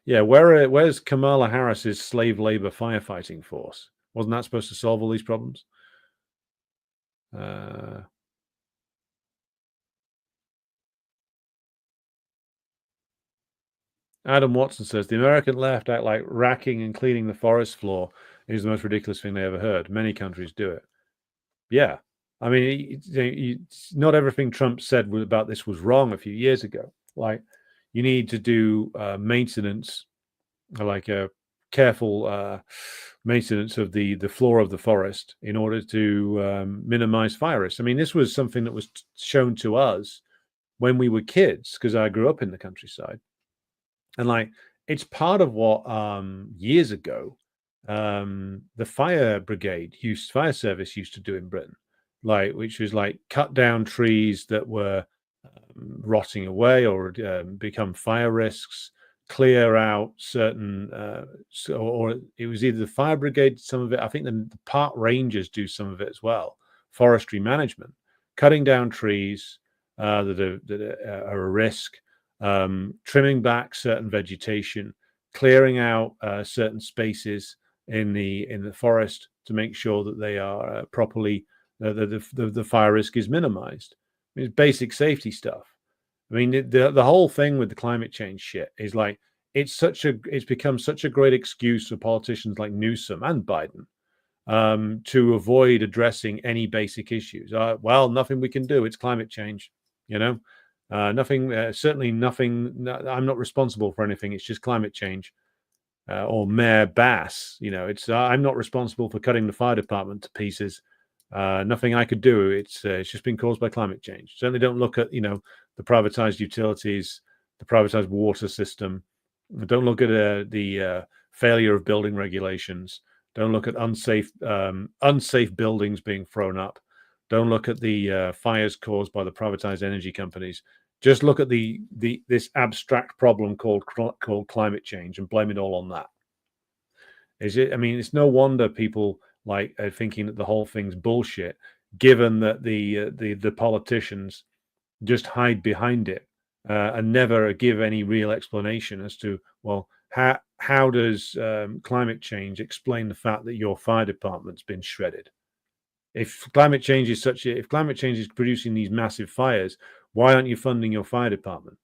Yeah, where's Kamala Harris's slave labor firefighting force? Wasn't that supposed to solve all these problems? Adam Watson says, the American left act like racking and cleaning the forest floor is the most ridiculous thing they ever heard. Many countries do it. Yeah. I mean, not everything Trump said about this was wrong a few years ago. Like, you need to do maintenance, like a careful maintenance of the floor of the forest in order to minimize fire risk. I mean, this was something that was shown to us when we were kids, because I grew up in the countryside. And like, it's part of what years ago the fire service used to do in Britain, like, which was like cut down trees that were rotting away or become fire risks, clear out certain or it was either the fire brigade, some of it, I think the park rangers do some of it as well, forestry management, cutting down trees that are a risk, trimming back certain vegetation, clearing out certain spaces in the forest to make sure that they are properly the fire risk is minimized. I mean, it's basic safety stuff. I mean, the whole thing with the climate change shit is like, it's become such a great excuse for politicians like Newsom and Biden to avoid addressing any basic issues. Well, nothing we can do. It's climate change, nothing, certainly nothing. I'm not responsible for anything. It's just climate change. Or Mayor Bass, it's I'm not responsible for cutting the fire department to pieces. Nothing I could do. It's just been caused by climate change. Certainly don't look at the privatized utilities, the privatized water system. Don't look at the failure of building regulations. Don't look at unsafe buildings being thrown up. Don't look at the fires caused by the privatized energy companies. Just look at this abstract problem called climate change and blame it all on that. I mean, it's no wonder people are thinking that the whole thing's bullshit, given that the politicians just hide behind it and never give any real explanation as to, well, how does climate change explain the fact that your fire department's been shredded? If climate change is producing these massive fires, why aren't you funding your fire department?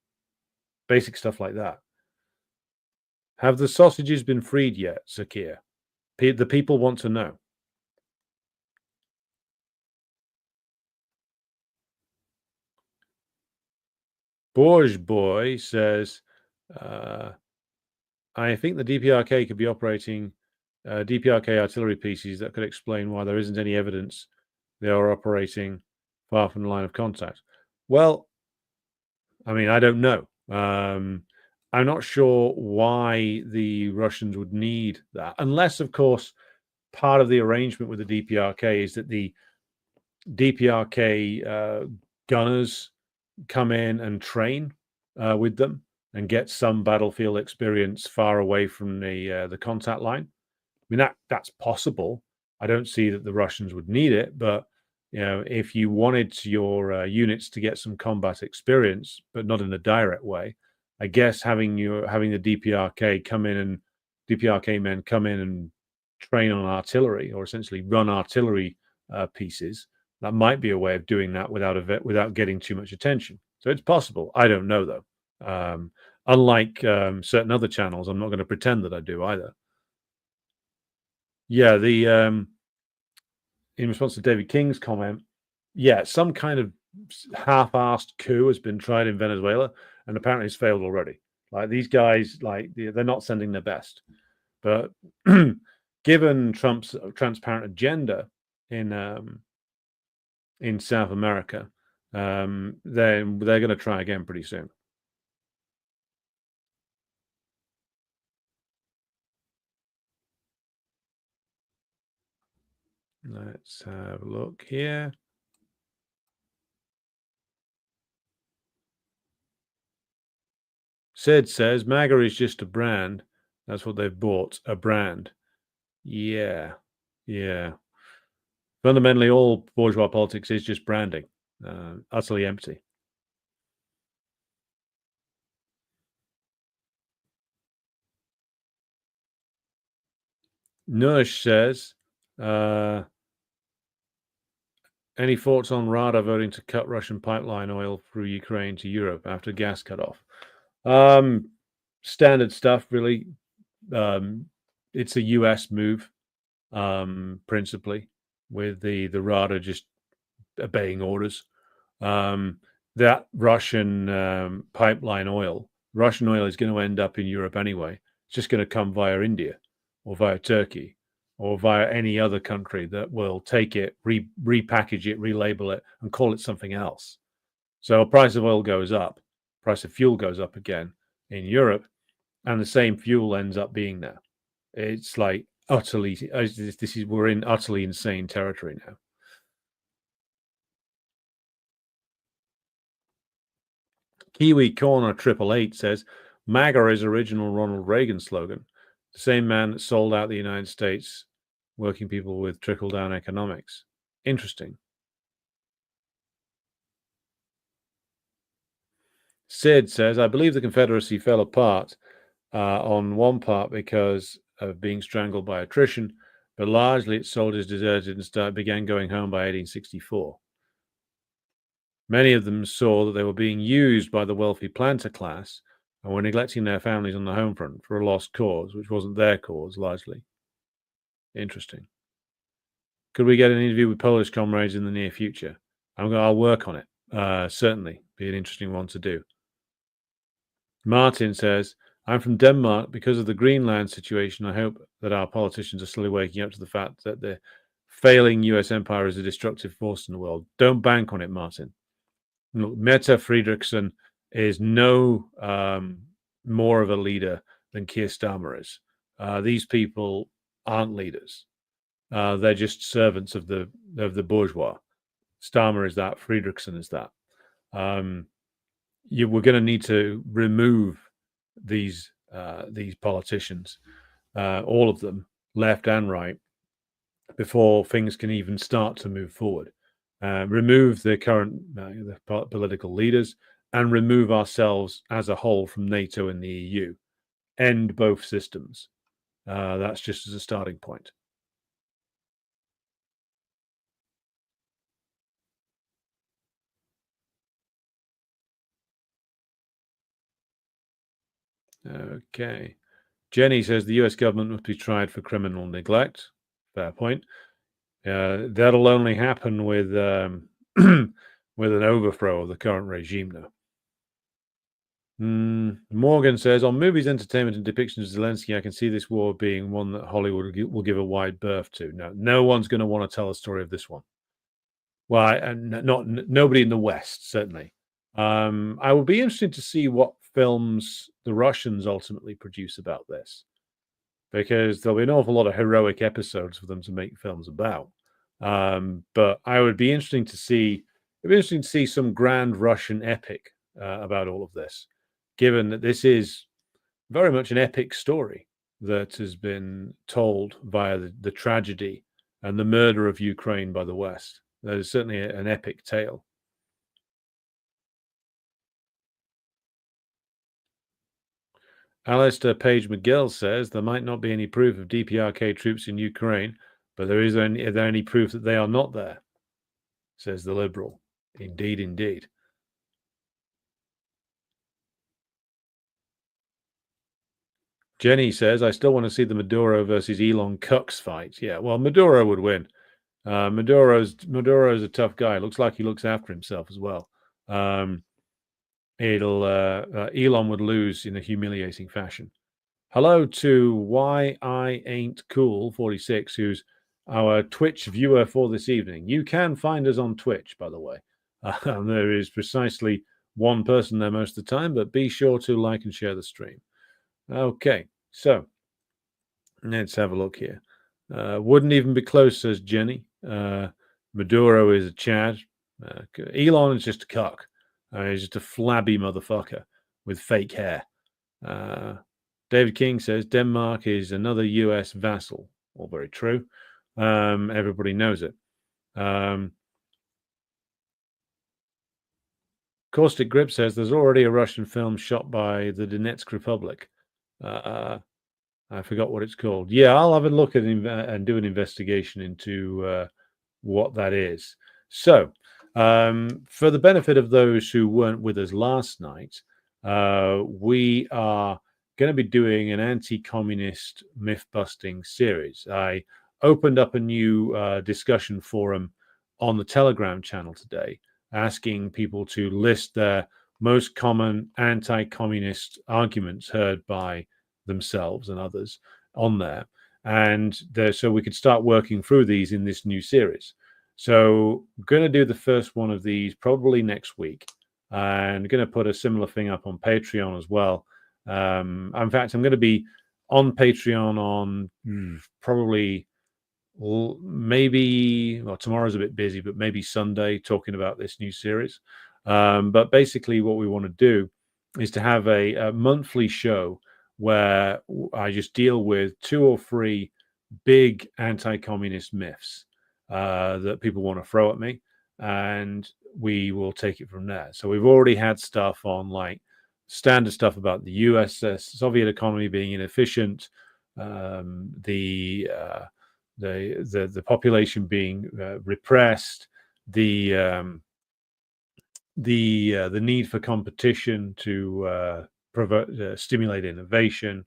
Basic stuff like that. Have the sausages been freed yet, Sakir? The people want to know. Borge Boy says, I think the DPRK could be operating DPRK artillery pieces that could explain why there isn't any evidence they are operating far from the line of contact. Well, I mean, I don't know. I'm not sure why the Russians would need that, unless, of course, part of the arrangement with the DPRK is that the DPRK gunners come in and train with them and get some battlefield experience far away from the contact line. I mean, that's possible. I don't see that the Russians would need it, but if you wanted your units to get some combat experience, but not in a direct way, I guess having the DPRK men come in and train on artillery, or essentially run artillery pieces, that might be a way of doing that without getting too much attention. So it's possible. I don't know though. Unlike certain other channels, I'm not going to pretend that I do either. Yeah, in response to David King's comment, yeah, some kind of half-assed coup has been tried in Venezuela, and apparently it's failed already. Like, these guys, they're not sending their best. But given Trump's transparent agenda in South America, they're going to try again pretty soon. Let's have a look here. Sid says MAGA is just a brand. That's what they've bought, a brand. Yeah. Fundamentally, all bourgeois politics is just branding, utterly empty. Nush says, any thoughts on Rada voting to cut Russian pipeline oil through Ukraine to Europe after gas cutoff? Standard stuff, really. It's a US move, principally, with the Rada just obeying orders. That Russian pipeline oil, Russian oil is going to end up in Europe anyway. It's just going to come via India or via Turkey or via any other country that will take it, repackage it, relabel it, and call it something else. So price of oil goes up, price of fuel goes up again in Europe, and the same fuel ends up being there. It's like utterly, we're in utterly insane territory now. Kiwi Corner 888 says, MAGA is original Ronald Reagan slogan. The same man that sold out the United States, working people with trickle-down economics. Interesting. Sid says, I believe the Confederacy fell apart on one part because of being strangled by attrition, but largely its soldiers deserted and began going home by 1864. Many of them saw that they were being used by the wealthy planter class and were neglecting their families on the home front for a lost cause, which wasn't their cause, largely. Interesting. Could we get an interview with Polish comrades in the near future? I'll work on it. Certainly. Be an interesting one to do. Martin says, I'm from Denmark. Because of the Greenland situation, I hope that our politicians are slowly waking up to the fact that the failing US empire is a destructive force in the world. Don't bank on it, Martin. Look, Mette Frederiksen is no more of a leader than Keir Starmer is. These people aren't leaders. They're just servants of the bourgeois. Starmer is that. Friedrichsen is that. We're going to need to remove these politicians, all of them, left and right, before things can even start to move forward. Remove the current political leaders and remove ourselves as a whole from NATO and the EU. End both systems. That's just as a starting point. Okay. Jenny says the US government must be tried for criminal neglect. Fair point. That'll only happen with with an overthrow of the current regime now. Morgan says, on movies, entertainment, and depictions of Zelensky, I can see this war being one that Hollywood will give a wide berth to. No one's going to want to tell a story of this one. Well, nobody in the West, certainly. I would be interested to see what films the Russians ultimately produce about this, because there'll be an awful lot of heroic episodes for them to make films about. But I would be interesting to see. It'd be interesting to see some grand Russian epic about all of this, given that this is very much an epic story that has been told via the tragedy and the murder of Ukraine by the West. That is certainly an epic tale. Alistair Page McGill says there might not be any proof of DPRK troops in Ukraine, but is there any proof that they are not there? Says the Liberal. Indeed, indeed. Jenny says, I still want to see the Maduro versus Elon Cucks fight. Yeah, well, Maduro would win. Maduro's a tough guy. Looks like he looks after himself as well. Elon would lose in a humiliating fashion. Hello to Why I Ain't Cool 46, who's our Twitch viewer for this evening. You can find us on Twitch, by the way. There is precisely one person there most of the time, but be sure to like and share the stream. Okay, so let's have a look here. Wouldn't even be close, says Jenny. Maduro is a Chad. Elon is just a cock. He's just a flabby motherfucker with fake hair. David King says Denmark is another US vassal. All very true. Everybody knows it. Caustic Grip says there's already a Russian film shot by the Donetsk Republic. I forgot what it's called. Yeah, I'll have a look at it and do an investigation into what that is. So, for the benefit of those who weren't with us last night, we are going to be doing an anti-communist myth-busting series. I opened up a new discussion forum on the Telegram channel today, asking people to list their most common anti-communist arguments heard by themselves and others on there, and so we could start working through these in this new series. So I'm going to do the first one of these probably next week, and going to put a similar thing up on Patreon as well. In fact, I'm going to be on Patreon on probably maybe, well, tomorrow's a bit busy, but maybe Sunday, talking about this new series. But basically what we want to do is to have a monthly show where I just deal with 2 or 3 big anti-communist myths that people want to throw at me, and we will take it from there. So we've already had stuff on like standard stuff about the USS Soviet economy being inefficient, the population being repressed, the need for competition to stimulate innovation.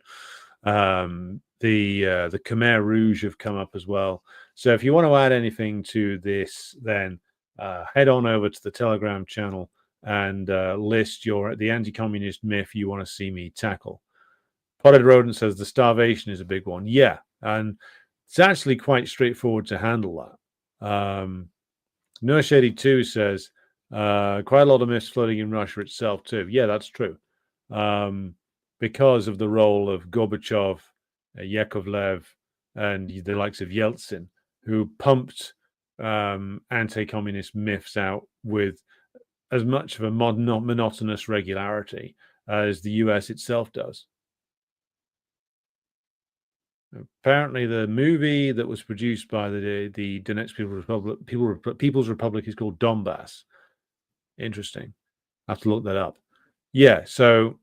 The Khmer Rouge have come up as well. So if you want to add anything to this, then head on over to the Telegram channel and list the anti-communist myth you want to see me tackle. Potted Rodent says the starvation is a big one. Yeah, and it's actually quite straightforward to handle that. Nurse82 says quite a lot of myths floating in Russia itself too. Yeah, that's true. Because of the role of Gorbachev Yakovlev, and the likes of Yeltsin, who pumped anti-communist myths out with as much of a monotonous regularity as the US itself does. Apparently, the movie that was produced by the Donetsk People's Republic is called Donbass. Interesting. I have to look that up. Yeah, so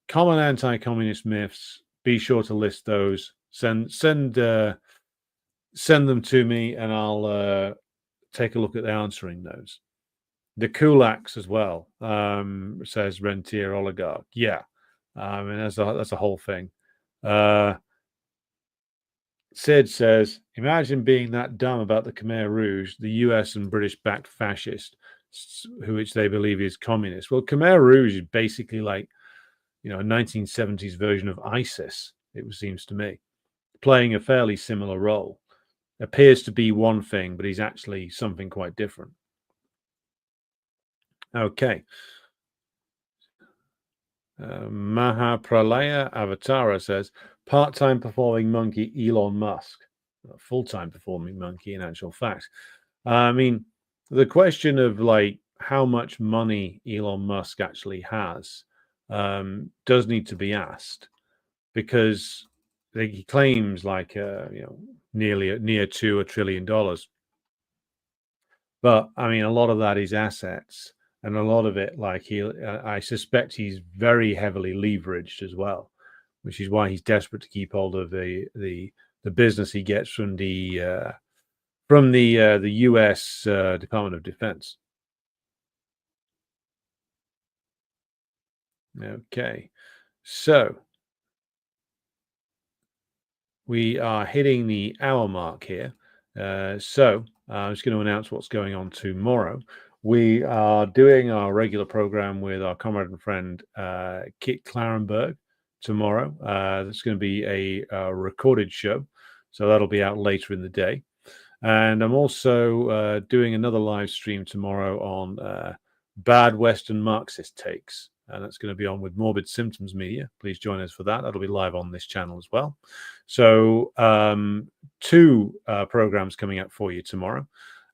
common anti-communist myths. Be sure to list those. Send them to me, and I'll take a look at answering those. The kulaks as well, says Rentier Oligarch. Yeah, I mean that's a whole thing. Sid says, imagine being that dumb about the Khmer Rouge, the US and British-backed fascist, which they believe is communist. Well, Khmer Rouge is basically like, a 1970s version of ISIS, it seems to me, playing a fairly similar role. Appears to be one thing, but he's actually something quite different. Okay. Mahapralaya Avatara says, part-time performing monkey Elon Musk. A full-time performing monkey in actual fact. I mean, the question of like how much money Elon Musk actually has does need to be asked, because he claims like near $2 trillion. But I mean, a lot of that is assets, and a lot of it, like I suspect he's very heavily leveraged as well, which is why he's desperate to keep hold of the business he gets from the U.S. Department of Defense. Okay, so we are hitting the hour mark here. So I'm just going to announce what's going on tomorrow. We are doing our regular program with our comrade and friend Kit Clarenberg tomorrow. That's going to be a recorded show, so that'll be out later in the day. And I'm also doing another live stream tomorrow on bad Western Marxist takes, and that's going to be on with Morbid Symptoms Media. Please join us for that. That'll be live on this channel as well. So 2 programs coming up for you tomorrow.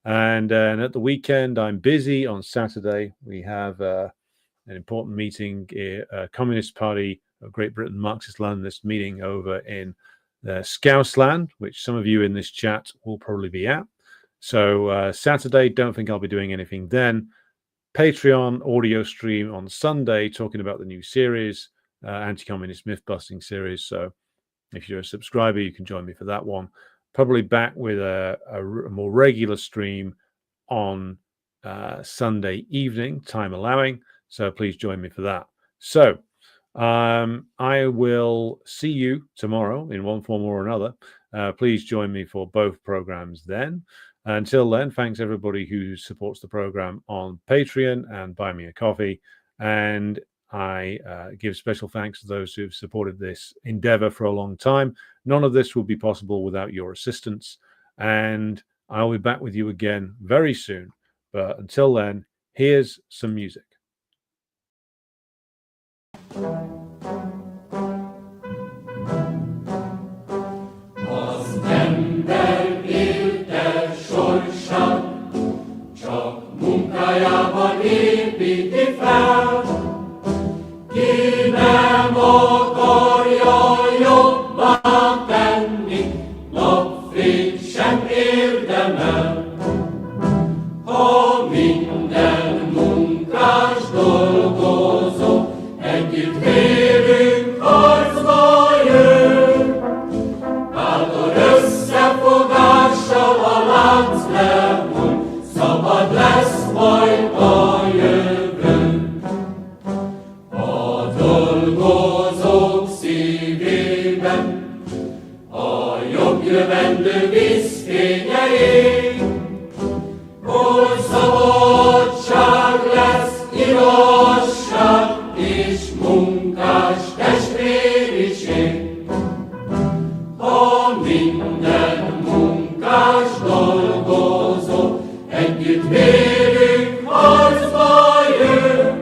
And at the weekend, I'm busy. On Saturday, we have an important meeting, a Communist Party of Great Britain Marxist-Leninist meeting over in Scousland, which some of you in this chat will probably be at. So Saturday, don't think I'll be doing anything then. Patreon audio stream on Sunday talking about the new series, Anti-Communist Myth-Busting series. So if you're a subscriber, you can join me for that one. Probably back with a more regular stream on Sunday evening, time allowing. So please join me for that. So I will see you tomorrow in one form or another. Please join me for both programs then. Until then, thanks everybody who supports the program on Patreon and Buy Me a Coffee. And I give special thanks to those who've supported this endeavor for a long time. None of this would be possible without your assistance. And I'll be back with you again very soon. But until then, here's some music. Munkájában építi fel, ki nem akarja jobbá tenni, napfényt sem érdemel. Ha minden munkás dolgozó együtt vérünk harcba jön, bátor összefogással a lánc lehull, szabad lesz majd a jövő. A dolgozók szívében a jobb jövendő vízfénye ég, hol szabadság lesz, igazság és munkás testvériség. Ha minden munkás dolgozó együtt vérünk harcba jön,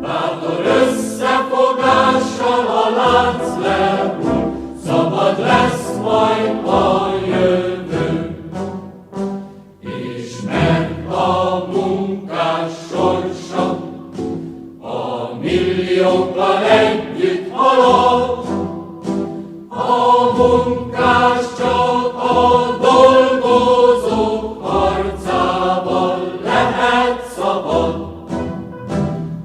bátor összefog milliókkal együtt halad, a munkás csak a dolgozók harcában lehet szabad.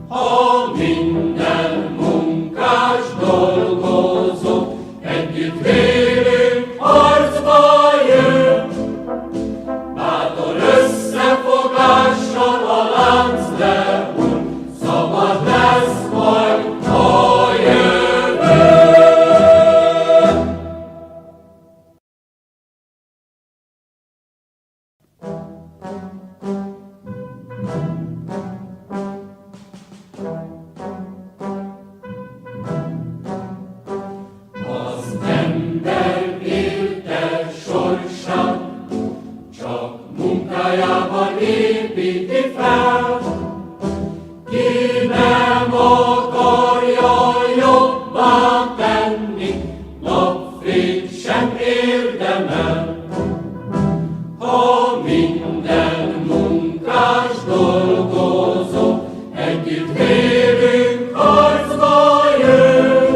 Ha minden munkás dolgozó együtt vélünk harcba jön, bátor összefogással a lánc lehull, szabad lesz majd a jövő. Az ember élte sorsát csak munkájában építi fel, ki nem akarja jobbá tenni, napfényt sem érdemel. Ha minden munkás dolgozó együtt vélünk harcba jön,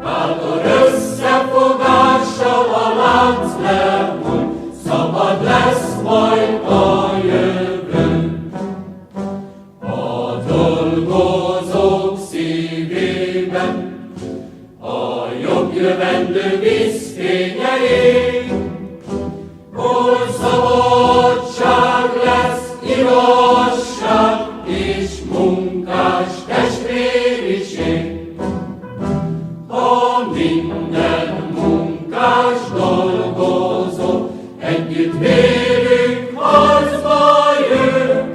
bátor összefogással a lánc lehull, szabad lesz majd a jövő. A dolgozók szívében a jobb jövendő vízfénye ég, hol szabadság lesz, igazság és munkás testvériség. Ha minden munkás dolgozó együtt vélünk harcba jön,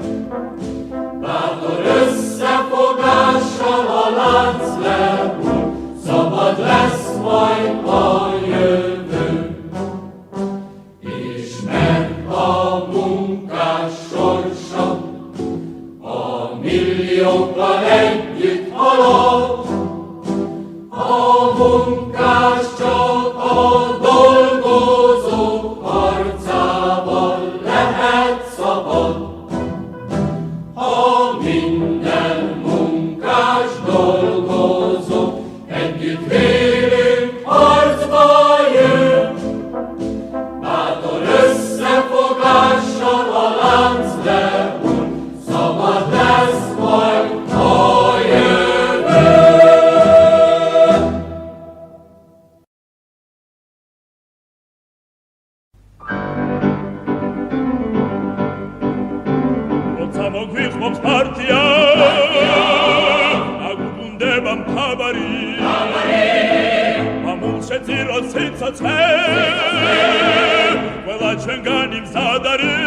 bátor összefogással a lánc lehull, szabad lesz majd a jövő. Ismert a munkás sorsa, a milliókkal együtt halad, a munkás csak a dolgozók harcában lehet szabad. Ha minden munkás dolgozó együtt vélünk harcba jön, bátor összefogással a lánc lehull, szabad lesz majd a jövő. Ოცამო გვიხმობს პარტია აგუგუნდებამ ხაბარი მამულს შეძირო სიცოცხლე ყველა ჩვენგანი მზად არის